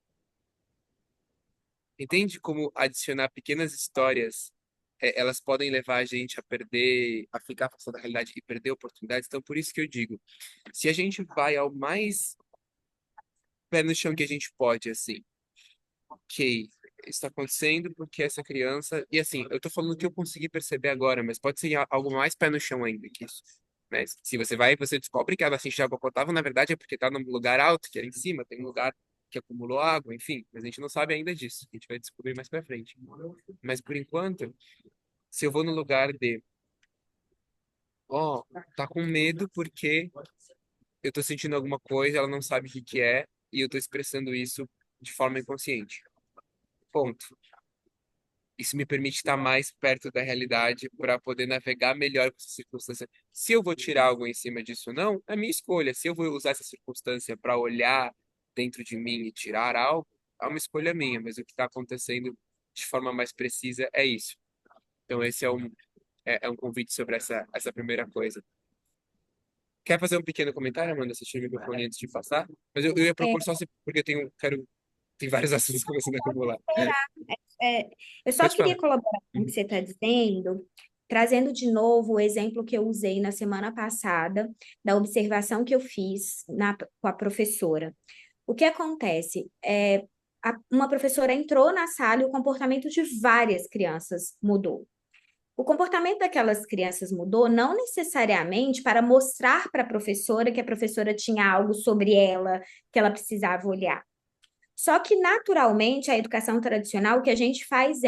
Entende como adicionar pequenas histórias, elas podem levar a gente a perder, a ficar afastado da realidade e perder oportunidades? Então, por isso que eu digo, se a gente vai ao mais pé no chão que a gente pode, assim, ok, está acontecendo porque essa criança. E assim, eu tô falando que eu consegui perceber agora, mas pode ser algo mais pé no chão ainda que isso. Né? Se você vai, você descobre que a nascente de água potável, na verdade, é porque está num lugar alto, que é lá em cima, tem um lugar que acumulou água, enfim, mas a gente não sabe ainda disso. A gente vai descobrir mais pra frente. Mas por enquanto, se eu vou no lugar de, ó, tá com medo porque eu tô sentindo alguma coisa, ela não sabe o que que é, e eu tô expressando isso de forma inconsciente. Ponto. Isso me permite estar mais perto da realidade para poder navegar melhor com essa circunstância. Se eu vou tirar algo em cima disso ou não, é minha escolha. Se eu vou usar essa circunstância para olhar dentro de mim e tirar algo, é uma escolha minha, mas o que está acontecendo de forma mais precisa é isso. Então, esse é um convite sobre essa primeira coisa. Quer fazer um pequeno comentário, Amanda? Você tira o microfone antes de passar? Mas eu ia É, propor só porque tem vários assuntos começando a acumular. é, eu só Pode falar. queria colaborar com o que Uhum. você está dizendo, trazendo de novo o exemplo que eu usei na semana passada, da observação que eu fiz com a professora. O que acontece? Uma professora entrou na sala e o comportamento de várias crianças mudou. O comportamento daquelas crianças mudou não necessariamente para mostrar para a professora que a professora tinha algo sobre ela que ela precisava olhar. Só que, naturalmente, a educação tradicional, o que a gente faz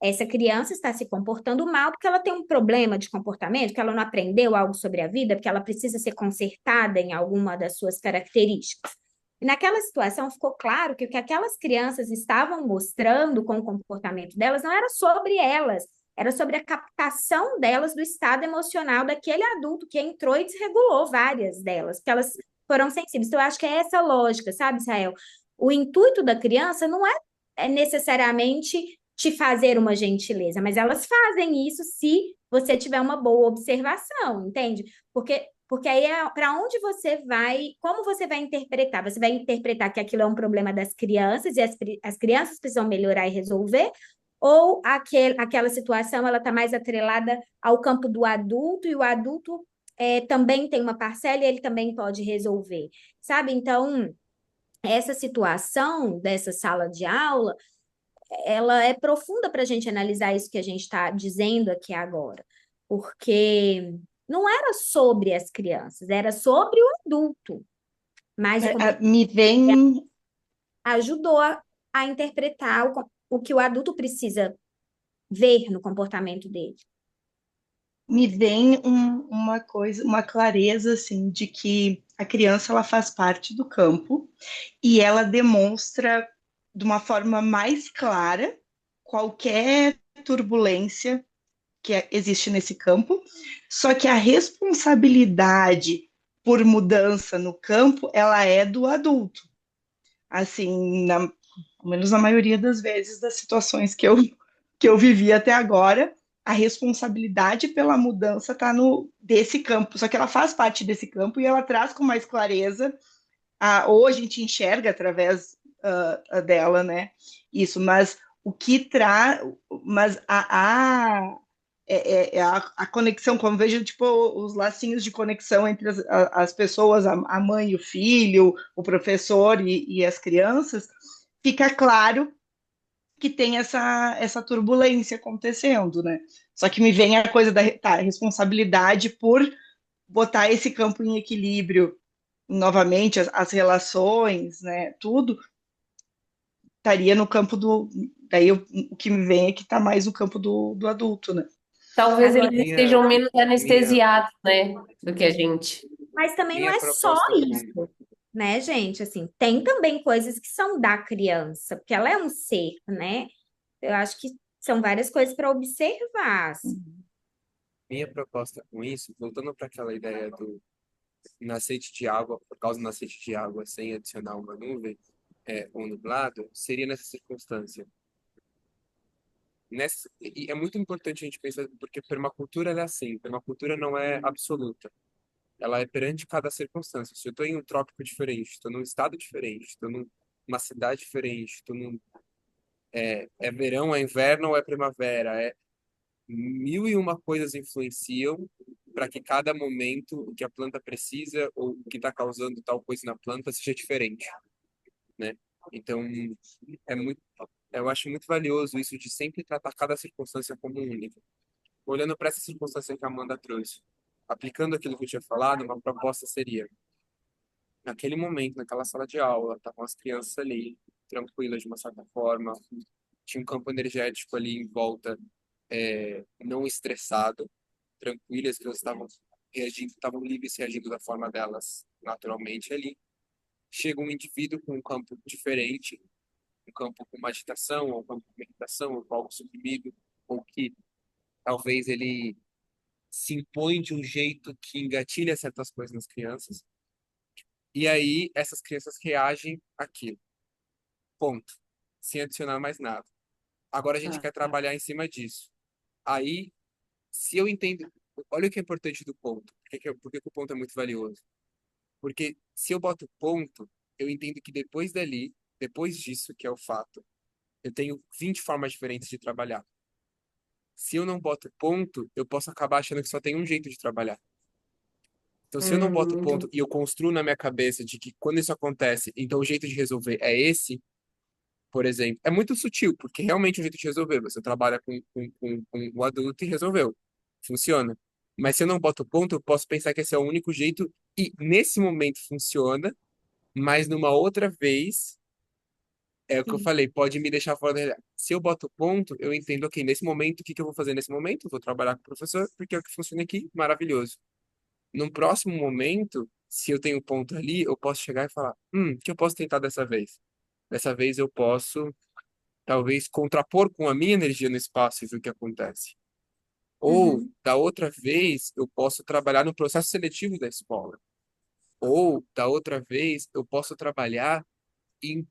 essa criança está se comportando mal porque ela tem um problema de comportamento, que ela não aprendeu algo sobre a vida, porque ela precisa ser consertada em alguma das suas características. E naquela situação ficou claro que o que aquelas crianças estavam mostrando com o comportamento delas não era sobre elas, era sobre a captação delas do estado emocional daquele adulto que entrou e desregulou várias delas, porque elas foram sensíveis. Então, eu acho que é essa lógica, sabe, Israel? O intuito da criança não é necessariamente te fazer uma gentileza, mas elas fazem isso se você tiver uma boa observação, entende? Porque aí é para onde você vai, como você vai interpretar? Você vai interpretar que aquilo é um problema das crianças e as crianças precisam melhorar e resolver, ou aquela situação ela está mais atrelada ao campo do adulto e o adulto também tem uma parcela e ele também pode resolver, sabe? Então, essa situação dessa sala de aula, ela é profunda para a gente analisar isso que a gente está dizendo aqui agora, porque não era sobre as crianças, era sobre o adulto, mas como Me vem, ajudou a interpretar o que o adulto precisa ver no comportamento dele. me vem uma coisa, uma clareza assim de que a criança ela faz parte do campo e ela demonstra de uma forma mais clara qualquer turbulência que existe nesse campo, só que a responsabilidade por mudança no campo, ela é do adulto. Assim, pelo menos na maioria das vezes, das situações que eu vivi até agora, a responsabilidade pela mudança está no desse campo, só que ela faz parte desse campo e ela traz com mais clareza, ou a gente enxerga através dela, né? Isso, mas o que traz, mas a conexão, como vejo, tipo, os lacinhos de conexão entre as pessoas, a mãe e o filho, o professor e as crianças, fica claro que tem essa turbulência acontecendo, né? Só que me vem a coisa da responsabilidade por botar esse campo em equilíbrio novamente, as relações, né? Tudo estaria no campo do. Daí o que me vem é que está mais no campo do adulto, né? Talvez Agora, eles Minha, estejam menos minha, anestesiados, né, do que a gente. mas também não minha é só proposta isso, né, gente? Assim, tem também coisas que são da criança, porque ela é um ser, né? Eu acho que são várias coisas para observar, assim. minha proposta com isso, voltando para aquela ideia do nascente de água, por causa do nascente de água sem adicionar uma nuvem, ou nublado, seria nessa circunstância. E é muito importante a gente pensar, porque permacultura ela é assim, permacultura não é absoluta. Ela é perante cada circunstância. Se eu estou em um trópico diferente, estou num estado diferente, estou numa cidade diferente, é verão, é inverno ou é primavera, mil e uma coisas influenciam para que cada momento o que a planta precisa ou o que está causando tal coisa na planta seja diferente, né? Então, é muito, eu acho muito valioso isso de sempre tratar cada circunstância como única. Olhando para essa circunstância que a Amanda trouxe, aplicando aquilo que eu tinha falado, uma proposta seria, naquele momento, naquela sala de aula, estavam as crianças ali, tranquilas de uma certa forma, tinha um campo energético ali em volta, não estressado, tranquilas, que elas estavam reagindo, estavam livres, reagindo da forma delas naturalmente ali. Chega um indivíduo com um campo diferente, um campo com uma agitação, ou um campo com meditação, ou com algo suprimido, ou que talvez ele se impõe de um jeito que engatilha certas coisas nas crianças, e aí essas crianças reagem àquilo. Ponto. Sem adicionar mais nada. Agora a gente quer trabalhar em cima disso. Aí, se eu entendo. Olha o que é importante do ponto. Por que que o ponto é muito valioso? Porque se eu boto ponto, eu entendo que depois dali, depois disso, que é o fato, eu tenho 20 formas diferentes de trabalhar. Se eu não boto ponto, eu posso acabar achando que só tem um jeito de trabalhar. Então, se eu não boto Muito. ponto e eu construo na minha cabeça de que quando isso acontece, então o jeito de resolver é esse, por exemplo, é muito sutil, porque realmente é um jeito de resolver. Você trabalha com o adulto e resolveu. Funciona. Mas se eu não boto ponto, eu posso pensar que esse é o único jeito e nesse momento funciona, mas numa outra vez, é o que eu Sim. falei, pode me deixar fora da realidade. Se eu boto ponto, eu entendo, ok, nesse momento, o que que eu vou fazer nesse momento? Eu vou trabalhar com o professor, porque é o que funciona aqui, maravilhoso. Num próximo momento, se eu tenho ponto ali, eu posso chegar e falar, o que eu posso tentar dessa vez? Dessa vez eu posso talvez contrapor com a minha energia no espaço e ver o que acontece. Ou, Uhum. da outra vez, eu posso trabalhar no processo seletivo da escola. Ou, da outra vez, eu posso trabalhar em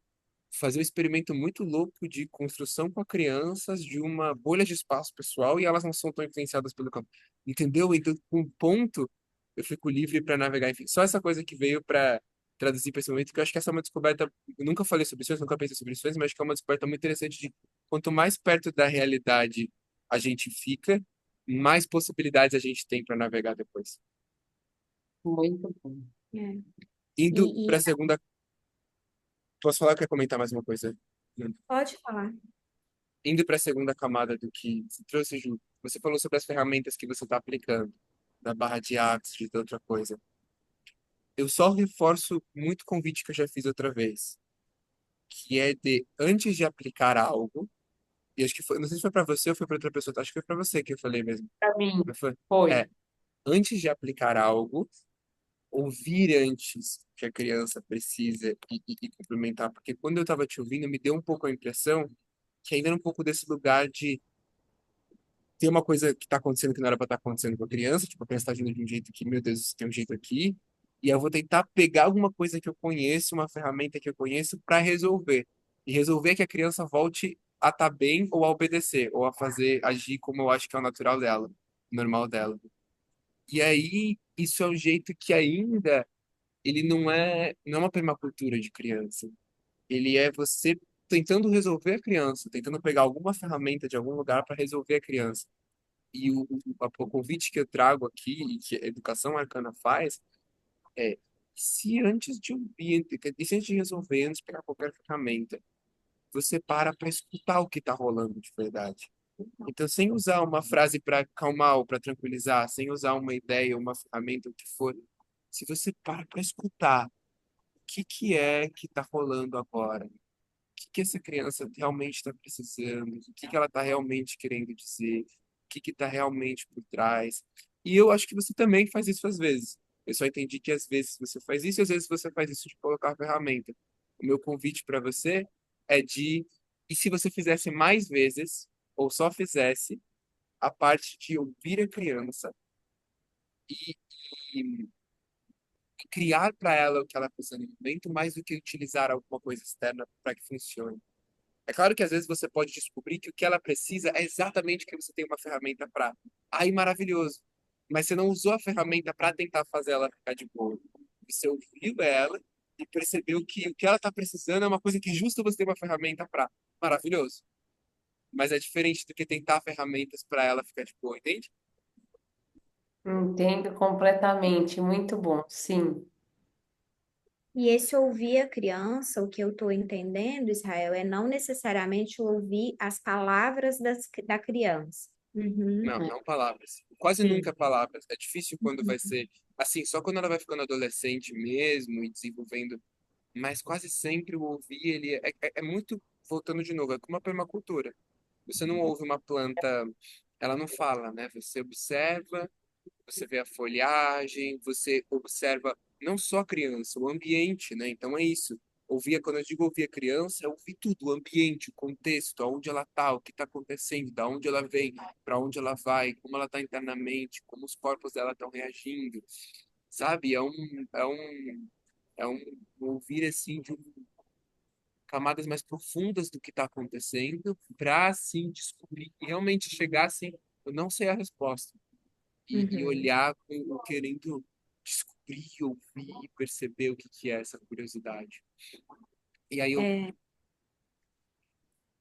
fazer um experimento muito louco de construção com crianças de uma bolha de espaço pessoal e elas não são tão influenciadas pelo campo. Entendeu? Então, com um ponto, eu fico livre para navegar. Enfim, só essa coisa que veio para traduzir para esse momento, que eu acho que essa é uma descoberta. Eu nunca falei sobre isso, nunca pensei sobre isso, mas acho que é uma descoberta muito interessante de quanto mais perto da realidade a gente fica, mais possibilidades a gente tem para navegar depois. Muito bom. É. Indo E para a segunda. Posso falar ou quer comentar mais uma coisa? pode falar. Indo para a segunda camada do que você trouxe, Ju, você falou sobre as ferramentas que você está aplicando, da barra de Axis, de outra coisa. Eu só reforço muito o convite que eu já fiz outra vez, que é de, antes de aplicar algo, e acho que foi, não sei se foi para você ou foi para outra pessoa, acho que foi para você que eu falei mesmo, Para mim, mas foi, foi. é, antes de aplicar algo, ouvir antes o que a criança precisa e complementar, porque quando eu estava te ouvindo, me deu um pouco a impressão que ainda era um pouco desse lugar de tem uma coisa que tá acontecendo que não era pra estar acontecendo com a criança, tipo, a criança tá agindo de um jeito que, meu Deus, tem um jeito aqui, e eu vou tentar pegar alguma coisa que eu conheço, uma ferramenta que eu conheço, para resolver. E resolver que a criança volte a estar bem ou a obedecer, ou a fazer, agir como eu acho que é o natural dela, o normal dela. E aí, isso é um jeito que ainda, ele não é uma permacultura de criança. Ele é você tentando resolver a criança, tentando pegar alguma ferramenta de algum lugar para resolver a criança. E o convite que eu trago aqui, e que a Educação Arcana faz, é se antes de ouvir, e se antes de resolver, antes de pegar qualquer ferramenta, você para escutar o que está rolando de verdade. Então, sem usar uma frase para acalmar ou para tranquilizar, sem usar uma ideia, uma ferramenta, o que for, se você para escutar o que é que está rolando agora, que essa criança realmente está precisando, o que ela está realmente querendo dizer, o que está realmente por trás. E eu acho que você também faz isso às vezes. Eu só entendi que às vezes você faz isso e às vezes você faz isso de colocar a ferramenta. O meu convite para você é de, e se você fizesse mais vezes, ou só fizesse, a parte de ouvir a criança e, e criar para ela o que ela precisa no momento, mais do que utilizar alguma coisa externa para que funcione. É claro que às vezes você pode descobrir que o que ela precisa é exatamente o que você tem uma ferramenta para. Aí, maravilhoso. Mas você não usou a ferramenta para tentar fazer ela ficar de boa. Você ouviu ela e percebeu que o que ela está precisando é uma coisa que justo você tem uma ferramenta para. Maravilhoso. Mas é diferente do que tentar ferramentas para ela ficar de boa, entende? Entendo completamente. Muito bom. Sim. E esse ouvir a criança, o que eu estou entendendo, Israel, é não necessariamente ouvir as palavras da criança. Uhum, Não, É. não palavras. Quase sim. nunca palavras. É difícil quando vai Uhum, ser assim, só quando ela vai ficando adolescente mesmo e desenvolvendo, mas quase sempre o ouvir, ele é muito, voltando de novo, é como a permacultura. Você não ouve uma planta, ela não fala, né? Você observa, você vê a folhagem, você observa não só a criança, o ambiente, né? Então é isso. Ouvir, quando eu digo ouvir a criança, é ouvir tudo, o ambiente, o contexto, aonde ela está, o que está acontecendo, da onde ela vem, para onde ela vai, como ela está internamente, como os corpos dela estão reagindo, sabe? É um ouvir assim de camadas mais profundas do que está acontecendo, para assim descobrir e realmente chegar assim, eu não sei a resposta e uhum. olhar querendo descobrir, ouvir e perceber o que é essa curiosidade. E aí eu, É,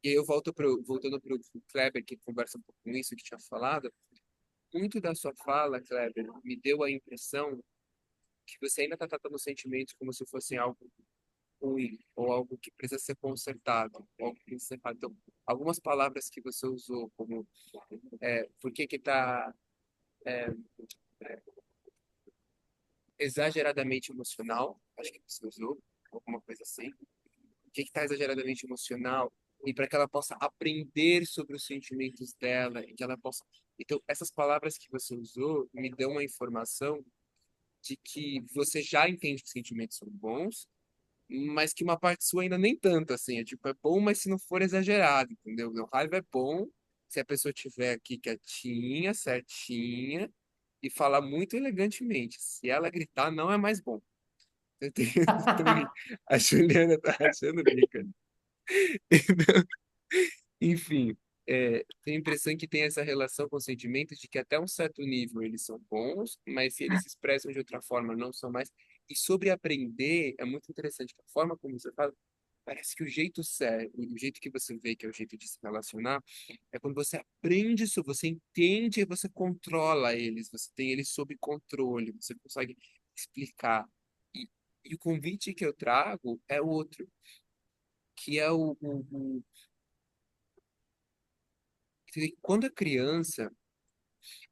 e aí eu voltando para o Kleber, que conversa um pouco com isso que tinha falado, muito da sua fala, Kleber, me deu a impressão que você ainda está tratando os sentimentos como se fossem algo ruim, ou algo que precisa ser consertado, ou algo que precisa ser feito. Então, algumas palavras que você usou, como por que que está exageradamente emocional, acho que você usou, alguma coisa assim. O que está exageradamente emocional, e para que ela possa aprender sobre os sentimentos dela, e que ela possa. Então, essas palavras que você usou me dão uma informação de que você já entende que os sentimentos são bons, mas que uma parte sua ainda nem tanto, assim. É tipo, é bom, mas se não for exagerado, entendeu? Não, raiva é bom, se a pessoa tiver aqui quietinha, certinha, e falar muito elegantemente. Se ela gritar, não é mais bom. Eu tenho- A Juliana tá achando o bico. Então, enfim, tenho a impressão que tem essa relação com sentimentos de que até um certo nível eles são bons, mas se eles se expressam de outra forma, não são mais. E sobre aprender, é muito interessante que a forma como você fala, parece que o jeito certo, o jeito que você vê que é o jeito de se relacionar, é quando você aprende isso, você entende e você controla eles, você tem eles sob controle, você consegue explicar. E, e o convite que eu trago é outro, que é quando a criança,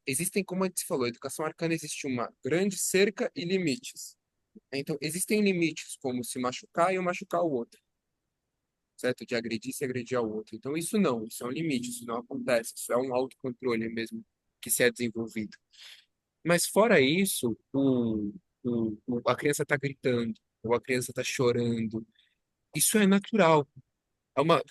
existem, como a gente falou, a educação arcana existe uma grande cerca e limites. Então, existem limites como se machucar e eu machucar o outro, certo? De agredir se agredir ao outro. Então, isso não, isso é um limite, isso não acontece, isso é um autocontrole mesmo que se é desenvolvido. Mas fora isso, a criança está gritando, ou a criança está chorando, isso é natural.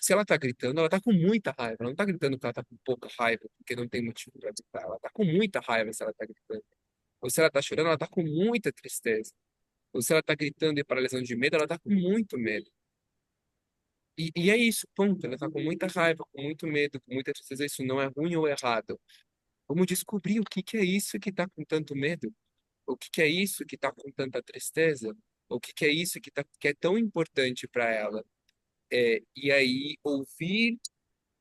Se ela está gritando, ela está com muita raiva. Ela não está gritando porque ela está com pouca raiva, porque não tem motivo para gritar. Ela está com muita raiva se ela está gritando. Ou se ela está chorando, ela está com muita tristeza. Ou se ela está gritando e paralisando de medo, ela está com muito medo. E é isso, ponto. Ela está com muita raiva, com muito medo, com muita tristeza. Isso não é ruim ou errado. Vamos descobrir o que que é isso que está com tanto medo. O que que é isso que está com tanta tristeza. O que que é isso que é tão importante para ela. E aí, ouvir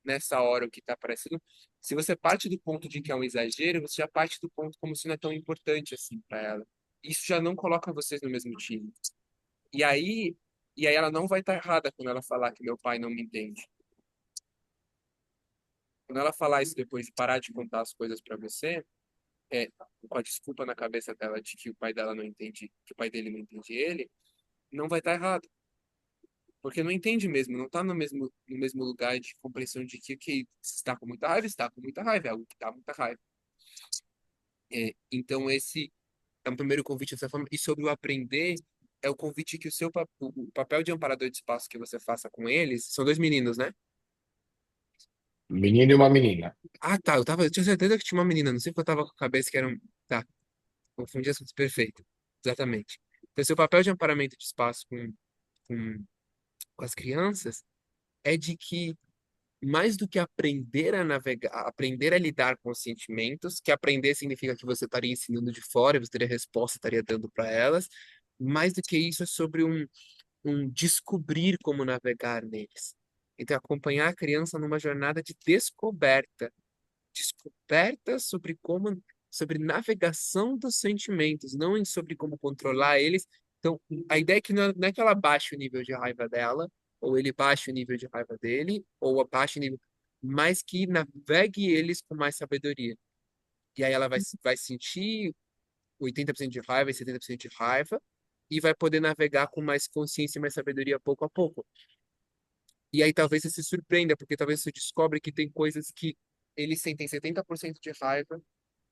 nessa hora o que está aparecendo. Se você parte do ponto de que é um exagero, você já parte do ponto como se não é tão importante assim para ela. Isso já não coloca vocês no mesmo time. E aí, e aí ela não vai estar errada quando ela falar que meu pai não me entende. Quando ela falar isso depois de parar de contar as coisas para você, com a desculpa na cabeça dela de que o pai dela não entende, que o pai dele não entende ele, não vai estar errado. Porque não entende mesmo, não está no mesmo lugar de compreensão de que está com muita raiva, está com muita raiva, é algo que dá muita raiva. Então, esse é um primeiro convite dessa forma. E sobre o aprender, é o convite que o papel de amparador de espaço que você faça com eles, são dois meninos, né? Menino e uma menina. Ah, tá, eu tinha certeza que tinha uma menina, não sei porque eu tava com a cabeça que era um. Tá, confundi assuntos, perfeito. Exatamente. Então, seu papel de amparamento de espaço com, com as crianças é de que mais do que aprender a navegar, aprender a lidar com os sentimentos, que aprender significa que você estaria ensinando de fora, você teria resposta, estaria dando para elas. Mais do que isso, é sobre um descobrir como navegar neles. Então, acompanhar a criança numa jornada de descoberta sobre navegação dos sentimentos, não sobre como controlar eles. Então, a ideia é que não é que ela baixe o nível de raiva dela, ou ele baixe o nível de raiva dele, ou abaixe o nível, mas que navegue eles com mais sabedoria. E aí ela vai sentir 80% de raiva e 70% de raiva, e vai poder navegar com mais consciência e mais sabedoria pouco a pouco. E aí talvez você se surpreenda, porque talvez você descobre que tem coisas que eles sentem 70% de raiva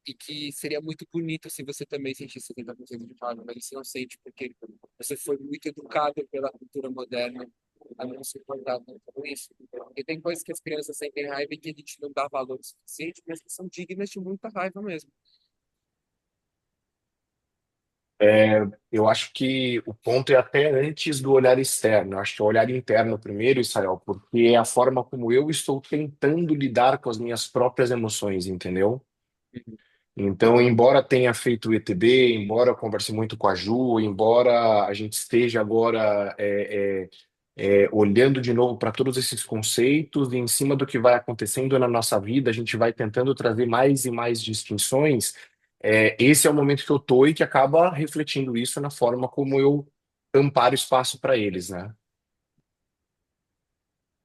e que seria muito bonito se você também sentisse 70% de raiva, mas você não sente porque você foi muito educado pela cultura moderna a não se importar muito com isso. E tem coisas que as crianças sentem raiva e que a gente não dá valor suficiente, mas que são dignas de muita raiva mesmo. Eu acho que o ponto é até antes do olhar externo. Eu acho que é o olhar interno primeiro, Israel, porque é a forma como eu estou tentando lidar com as minhas próprias emoções, entendeu? Uhum. Então, embora tenha feito o ETB, embora eu converse muito com a Ju, embora a gente esteja agora olhando de novo para todos esses conceitos e em cima do que vai acontecendo na nossa vida, a gente vai tentando trazer mais e mais distinções. Esse é o momento que eu tô e que acaba refletindo isso na forma como eu amparo espaço para eles, né?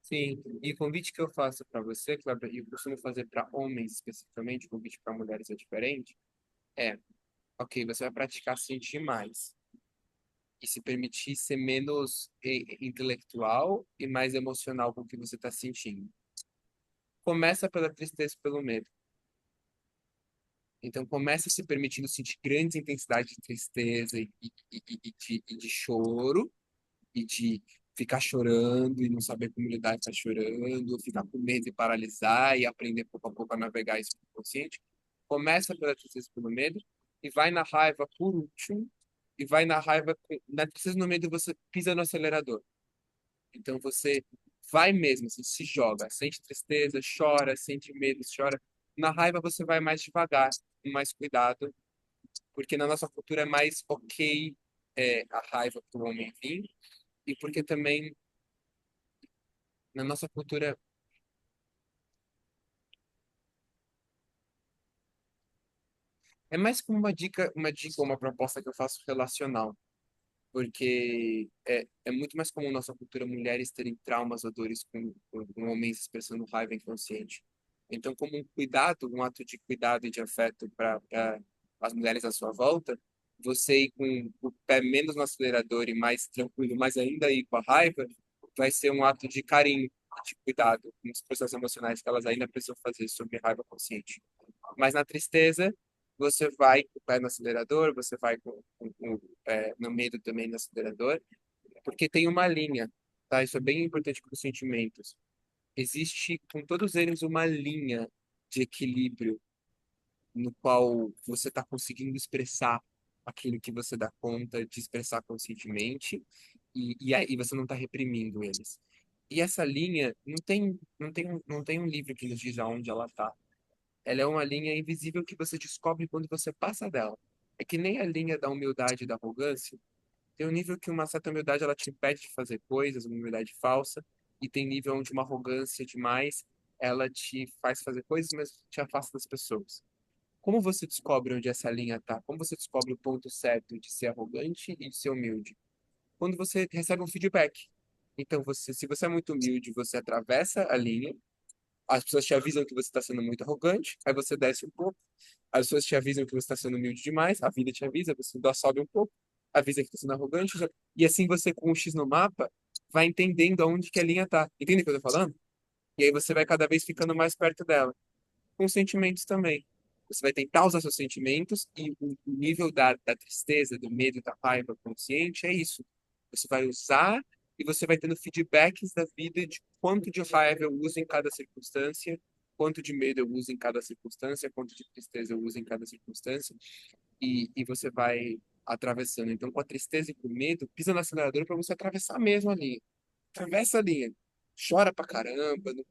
Sim, e o convite que eu faço para você, Cláudia, e eu costumo fazer para homens especificamente, o convite para mulheres é diferente, é, ok, você vai praticar sentir mais e se permitir ser menos intelectual e mais emocional com o que você está sentindo. Começa pela tristeza e pelo medo. Então, começa se permitindo sentir grandes intensidades de tristeza e de choro, e de ficar chorando e não saber como lidar com chorando, ficar com medo e paralisar e aprender pouco a pouco a navegar isso no consciente. Começa pela tristeza e pelo medo e vai na raiva por último e vai na raiva, na tristeza e no medo você pisa no acelerador. Então você vai mesmo, assim, se joga, sente tristeza, chora, sente medo, chora. Na raiva você vai mais devagar, com mais cuidado, porque na nossa cultura é mais ok a raiva para o homem vir, e porque também na nossa cultura é mais como uma dica, uma proposta que eu faço relacional, porque é muito mais comum na nossa cultura mulheres terem traumas ou dores com homens expressando raiva inconsciente. Então, como um cuidado, um ato de cuidado e de afeto para as mulheres à sua volta, você ir com o pé menos no acelerador e mais tranquilo, mas ainda ir com a raiva, vai ser um ato de carinho, de cuidado com os processos emocionais que elas ainda precisam fazer sobre raiva consciente. Mas na tristeza, você vai com o pé no acelerador, você vai no medo também no acelerador, porque tem uma linha, tá? Isso é bem importante para os sentimentos. Existe com todos eles uma linha de equilíbrio no qual você está conseguindo expressar aquilo que você dá conta de expressar conscientemente e aí você não está reprimindo eles. E essa linha não tem um livro que nos diz aonde ela está. Ela é uma linha invisível que você descobre quando você passa dela. É que nem a linha da humildade e da arrogância. Tem um nível que uma certa humildade ela te impede de fazer coisas, uma humildade falsa, e tem nível onde uma arrogância demais ela te faz fazer coisas, mas te afasta das pessoas. Como você descobre onde essa linha tá? Como você descobre o ponto certo de ser arrogante e de ser humilde? Quando você recebe um feedback. Então, se você é muito humilde, você atravessa a linha, as pessoas te avisam que você está sendo muito arrogante, aí você desce um pouco. As pessoas te avisam que você está sendo humilde demais, a vida te avisa, você sobe um pouco, avisa que está sendo arrogante, e assim você, com um X no mapa, vai entendendo aonde que a linha tá. Entende o que eu tô falando? E aí você vai cada vez ficando mais perto dela. Com os sentimentos também. Você vai tentar usar seus sentimentos e o nível da tristeza, do medo, da raiva consciente é isso. Você vai usar e você vai tendo feedbacks da vida de quanto de raiva eu uso em cada circunstância, quanto de medo eu uso em cada circunstância, quanto de tristeza eu uso em cada circunstância, e você vai atravessando. Então, com a tristeza e com o medo, pisa no acelerador para você atravessar mesmo a linha. Atravessa a linha. Chora pra caramba, não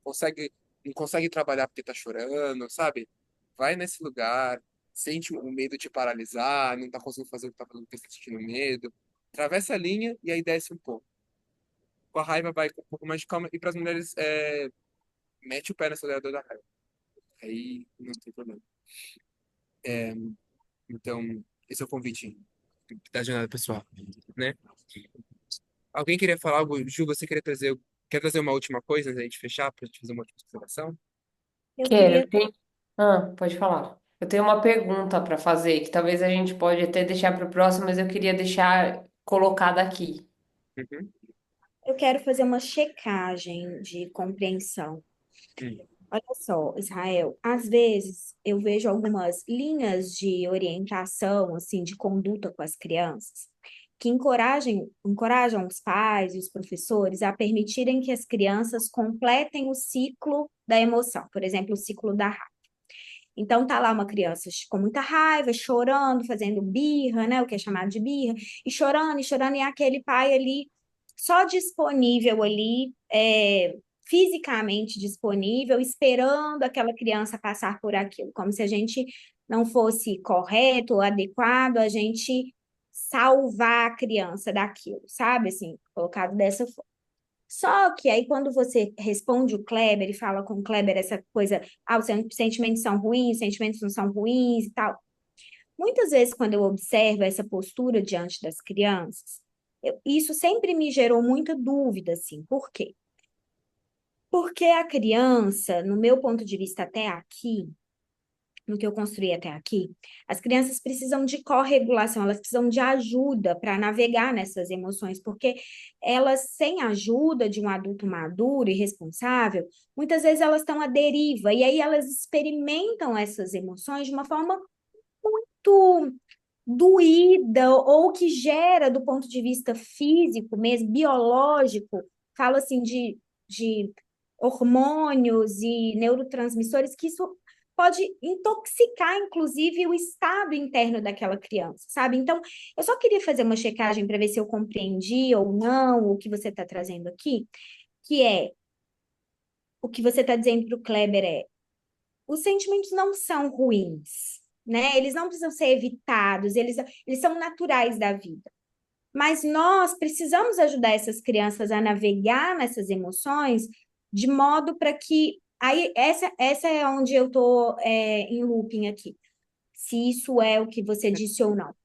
consegue trabalhar porque tá chorando, sabe? Vai nesse lugar, sente o medo te paralisar, não tá conseguindo fazer o que tá fazendo porque tá sentindo medo. Atravessa a linha e aí desce um pouco. Com a raiva vai com um pouco mais de calma. E para as mulheres, mete o pé no acelerador da raiva. Aí não tem problema. É, então, esse é o convite da jornada pessoal, né? Alguém queria falar algo? Ju, você quer trazer uma última coisa antes da gente fechar, pra gente fazer uma última observação? Eu Quero. queria, Pode falar. Eu tenho uma pergunta para fazer, que talvez a gente pode até deixar para o próximo, mas eu queria deixar colocada aqui. Uhum. eu quero fazer uma checagem de compreensão. Hum. Olha só, Israel, às vezes eu vejo algumas linhas de orientação, assim, de conduta com as crianças, que encorajam os pais e os professores a permitirem que as crianças completem o ciclo da emoção, por exemplo, o ciclo da raiva. Então, tá lá uma criança com muita raiva, chorando, fazendo birra, né, o que é chamado de birra, e chorando, e aquele pai ali só disponível ali, fisicamente disponível, esperando aquela criança passar por aquilo, como se a gente não fosse correto ou adequado, a gente salvar a criança daquilo, sabe? Assim, colocado dessa forma. Só que aí, quando você responde o Kleber e fala com o Kleber essa coisa, os sentimentos são ruins, os sentimentos não são ruins e tal. Muitas vezes, quando eu observo essa postura diante das crianças, isso sempre me gerou muita dúvida, assim. Por quê? Porque a criança, no meu ponto de vista até aqui, no que eu construí até aqui, as crianças precisam de corregulação, elas precisam de ajuda para navegar nessas emoções, porque elas, sem a ajuda de um adulto maduro e responsável, muitas vezes elas estão à deriva, e aí elas experimentam essas emoções de uma forma muito doída ou que gera do ponto de vista físico mesmo, biológico, falo assim de hormônios e neurotransmissores, que isso pode intoxicar, inclusive, o estado interno daquela criança, sabe? Então, eu só queria fazer uma checagem para ver se eu compreendi ou não o que você está trazendo aqui, que é o que você está dizendo para o Kleber os sentimentos não são ruins, né? Eles não precisam ser evitados, eles são naturais da vida. Mas nós precisamos ajudar essas crianças a navegar nessas emoções de modo para que. Aí, essa é onde eu estou em looping aqui, se isso é o que você disse ou não.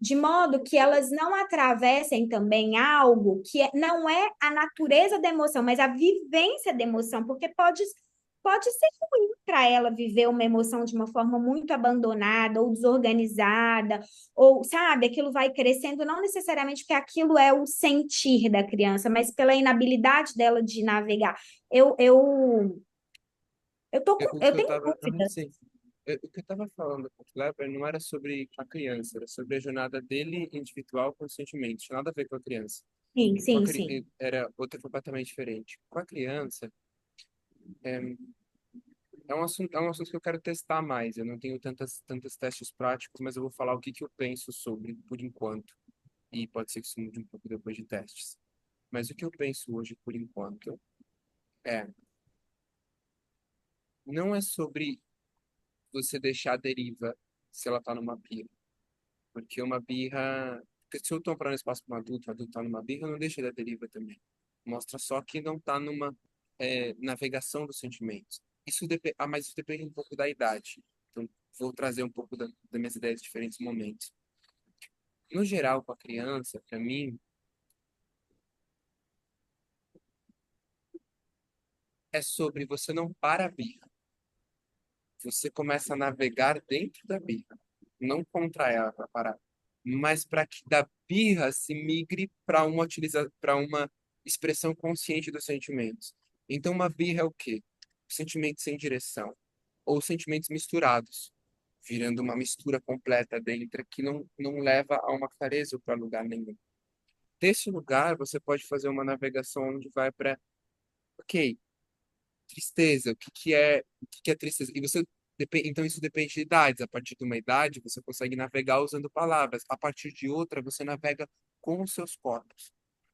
De modo que elas não atravessem também algo que não é a natureza da emoção, mas a vivência da emoção, porque pode ser ruim para ela viver uma emoção de uma forma muito abandonada ou desorganizada, ou, sabe, aquilo vai crescendo, não necessariamente porque aquilo é o sentir da criança, mas pela inabilidade dela de navegar. Eu, eu, O eu que eu tenho tava, dúvida. sim, o que eu tava falando com o Kleber não era sobre a criança, era sobre a jornada dele individual com os sentimentos, tinha nada a ver com a criança. Sim, Com a sim, sim. era outra completamente diferente. Com a criança, é, é um assunto que eu quero testar mais. Eu não tenho tantos testes práticos, mas eu vou falar o que que eu penso sobre, por enquanto. E pode ser que isso mude um pouco depois de testes. Mas o que eu penso hoje, por enquanto, é, não é sobre você deixar a deriva se ela tá numa birra. Porque uma birra. Porque se eu tô parando espaço para um adulto tá numa birra, não deixa da deriva também. Mostra só que não tá numa navegação dos sentimentos. Mas isso depende um pouco da idade. Então, vou trazer um pouco das minhas ideias em diferentes momentos. No geral, com a criança, para mim, é sobre você não para a birra. Você começa a navegar dentro da birra, não contra ela para parar, mas para que da birra se migre para uma expressão consciente dos sentimentos. Então, uma birra é o quê? Sentimentos sem direção ou sentimentos misturados, virando uma mistura completa dentro que não leva a uma clareza para lugar nenhum. Desse lugar, você pode fazer uma navegação onde vai para, ok, tristeza, o que que é tristeza? E você então isso depende de idades. A partir de uma idade, você consegue navegar usando palavras. A partir de outra, você navega com os seus corpos.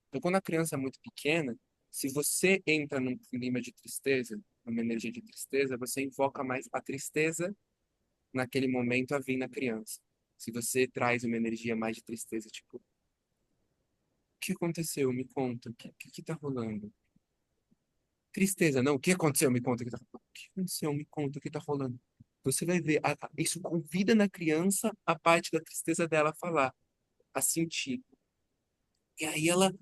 Então, quando a criança é muito pequena, se você entra num clima de tristeza, numa energia de tristeza, você invoca mais a tristeza naquele momento a vir na criança. Se você traz uma energia mais de tristeza, tipo, o que aconteceu? Me conta, o que tá rolando? Tristeza, não. O que aconteceu? Me conta o que tá rolando. O que aconteceu? Me conta o que tá rolando. Você vai ver, isso convida na criança a parte da tristeza dela a falar, a sentir. E aí ela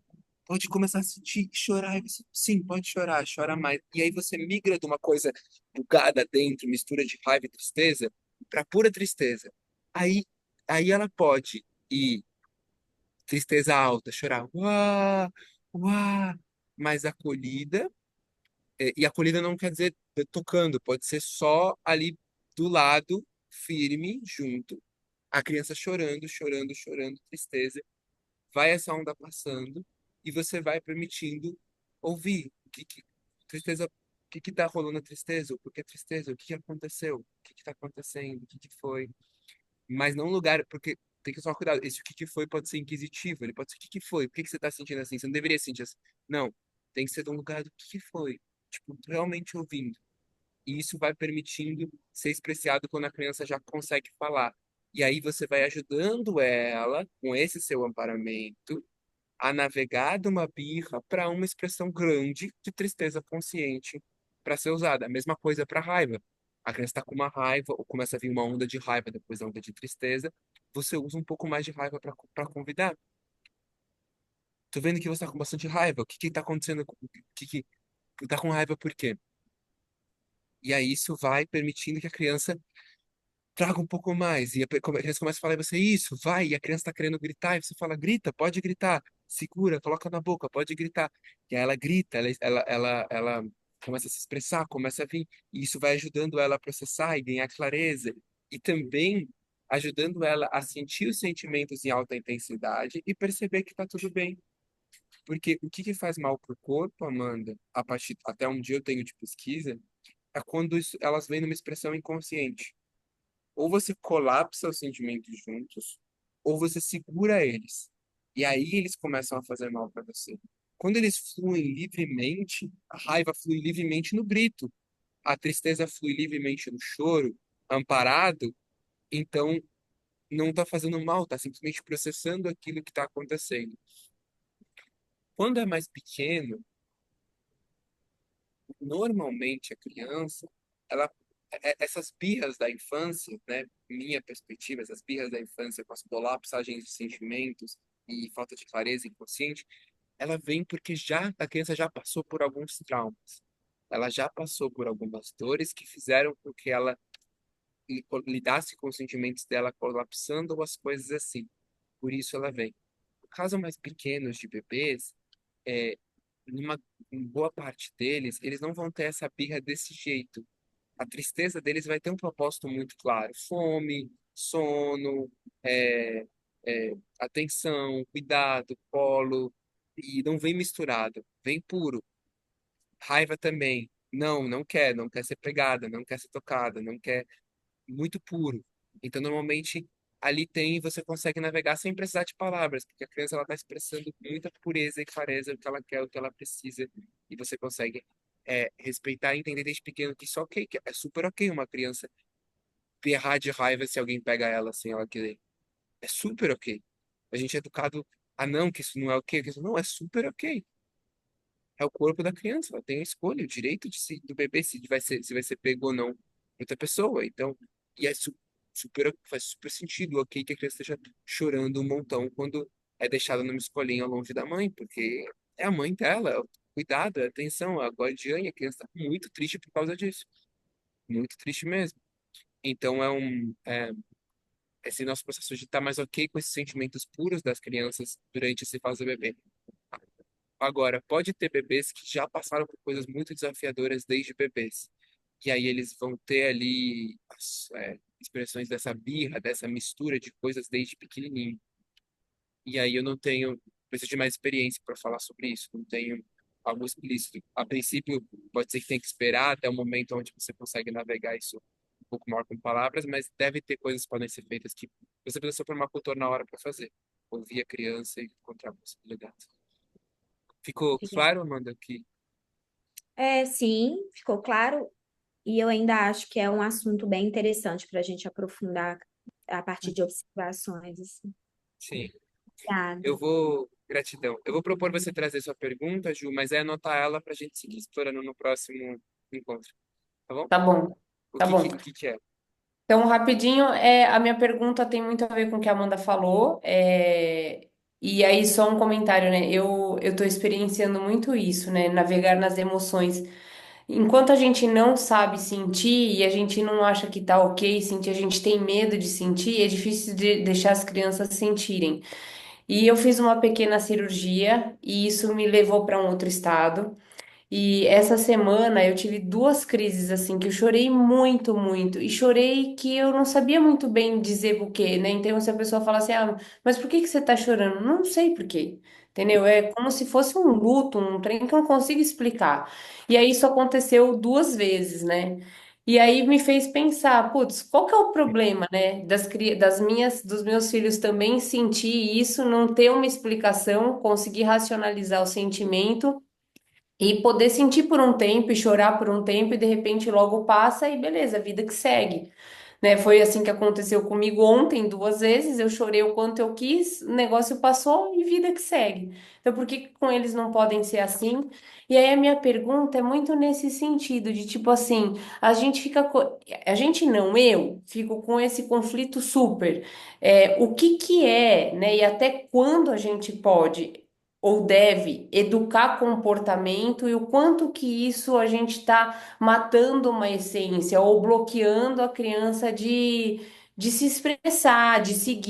pode começar a sentir, chorar. E você, sim, pode chorar, chora mais. E aí você migra de uma coisa bugada dentro, mistura de raiva e tristeza, para pura tristeza. Aí, aí ela pode ir tristeza alta, chorar, uá, uá, mais acolhida. E acolhida não quer dizer tocando, pode ser só ali do lado, firme, junto. A criança chorando, chorando, chorando, tristeza. Vai essa onda passando e você vai permitindo ouvir tristeza, o que tá rolando a tristeza, o porquê tristeza, o que aconteceu, o que tá acontecendo, o que foi. Mas não um lugar, porque tem que tomar cuidado. Esse o que foi pode ser inquisitivo, ele pode ser o que foi, por que você tá sentindo assim? Você não deveria sentir assim. Não, tem que ser de um lugar do que foi. Tipo, realmente ouvindo. E isso vai permitindo ser expressado quando a criança já consegue falar. E aí você vai ajudando ela, com esse seu amparamento, a navegar de uma birra para uma expressão grande de tristeza consciente para ser usada. A mesma coisa para raiva. A criança está com uma raiva, ou começa a vir uma onda de raiva depois da onda de tristeza, você usa um pouco mais de raiva para convidar. Tô vendo que você está com bastante raiva. O que que tá acontecendo? Tá com raiva por quê? E aí isso vai permitindo que a criança traga um pouco mais. E a criança começa a falar, e você, isso, vai. E a criança está querendo gritar, e você fala, grita, pode gritar. Segura, coloca na boca, pode gritar. E aí ela grita, ela começa a se expressar, começa a vir. E isso vai ajudando ela a processar e ganhar clareza. E também ajudando ela a sentir os sentimentos em alta intensidade e perceber que está tudo bem. Porque o que que faz mal pro corpo, Amanda, a partir, até um dia eu tenho de pesquisa, é quando elas vêm numa expressão inconsciente. Ou você colapsa os sentimentos juntos, ou você segura eles. E aí eles começam a fazer mal para você. Quando eles fluem livremente, a raiva flui livremente no grito, a tristeza flui livremente no choro, amparado, então não está fazendo mal, está simplesmente processando aquilo que está acontecendo. Quando é mais pequeno, normalmente a criança, ela, essas birras da infância, né, minha perspectiva, essas birras da infância com as colapsagens de sentimentos e falta de clareza inconsciente, ela vem porque já a criança já passou por alguns traumas. Ela já passou por algumas dores que fizeram com que ela lidasse com os sentimentos dela colapsando ou as coisas assim. Por isso ela vem. No caso mais pequenos de bebês, é, numa em boa parte deles, eles não vão ter essa birra desse jeito. A tristeza deles vai ter um propósito muito claro: fome, sono, atenção, cuidado, colo, e não vem misturado, vem puro. Raiva também. Não, não quer ser pegada, não quer ser tocada, não quer muito puro. Então, normalmente, ali tem, você consegue navegar sem precisar de palavras, porque a criança ela está expressando muita pureza e clareza o que ela quer, o que ela precisa, e você consegue respeitar e entender desde pequeno que isso é ok, que é super ok uma criança berrar de raiva se alguém pega ela sem ela querer. É super ok. A gente é educado a não, que isso não é ok, que isso não é super ok. É o corpo da criança, ela tem a escolha, o direito do bebê se vai ser pego ou não por outra pessoa. Então, e é super, faz super sentido, ok, que a criança esteja chorando um montão quando é deixada numa escolinha longe da mãe, porque é a mãe dela, é o cuidado, é a atenção, é a guardiã, e a criança está muito triste por causa disso. Muito triste mesmo. Então, esse nosso processo de estar mais ok com esses sentimentos puros das crianças durante esse fase do bebê. Agora, pode ter bebês que já passaram por coisas muito desafiadoras desde bebês. E aí eles vão ter ali as expressões dessa birra, dessa mistura de coisas desde pequenininho. E aí eu não tenho, preciso de mais experiência para falar sobre isso, não tenho algo explícito. A princípio, pode ser que tenha que esperar até o momento onde você consegue navegar isso um pouco maior com palavras, mas deve ter coisas que podem ser feitas que você precisa pôr uma cultura na hora para fazer. Ouvir a criança e encontrar possibilidades. Ficou claro, Amanda, que Sim, ficou claro. E eu ainda acho que é um assunto bem interessante para a gente aprofundar a partir de observações, assim. sim. Obrigada. Eu vou. Gratidão. Eu vou propor você trazer sua pergunta, Ju, mas é anotar ela para a gente seguir explorando no próximo encontro. Tá bom? Tá bom, O tá que, bom. que é? Então, rapidinho, a minha pergunta tem muito a ver com o que a Amanda falou. E aí, só um comentário, né? Eu tô experienciando muito isso, né? Navegar nas emoções. Enquanto a gente não sabe sentir e a gente não acha que tá ok sentir, a gente tem medo de sentir, é difícil de deixar as crianças sentirem. E eu fiz uma pequena cirurgia e isso me levou para um outro estado. E essa semana eu tive duas crises assim que eu chorei muito, muito. E chorei que eu não sabia muito bem dizer por quê, né? Então, se a pessoa fala assim, ah, mas por que que você tá chorando? Não sei por quê. Entendeu? É como se fosse um luto, um trem que eu não consigo explicar. E aí isso aconteceu duas vezes, né? E aí me fez pensar, putz, qual que é o problema, né? Dos meus filhos também sentir isso, não ter uma explicação, conseguir racionalizar o sentimento. E poder sentir por um tempo e chorar por um tempo e de repente logo passa e beleza, vida que segue. Né? Foi assim que aconteceu comigo ontem, duas vezes. Eu chorei o quanto eu quis, o negócio passou e vida que segue. Então, por que que com eles não podem ser assim? E aí a minha pergunta é muito nesse sentido, de tipo assim, a gente fica. A gente não, eu fico com esse conflito super. O que que é, né? E até quando a gente pode ou deve educar comportamento e o quanto que isso a gente está matando uma essência ou bloqueando a criança de se expressar, de seguir.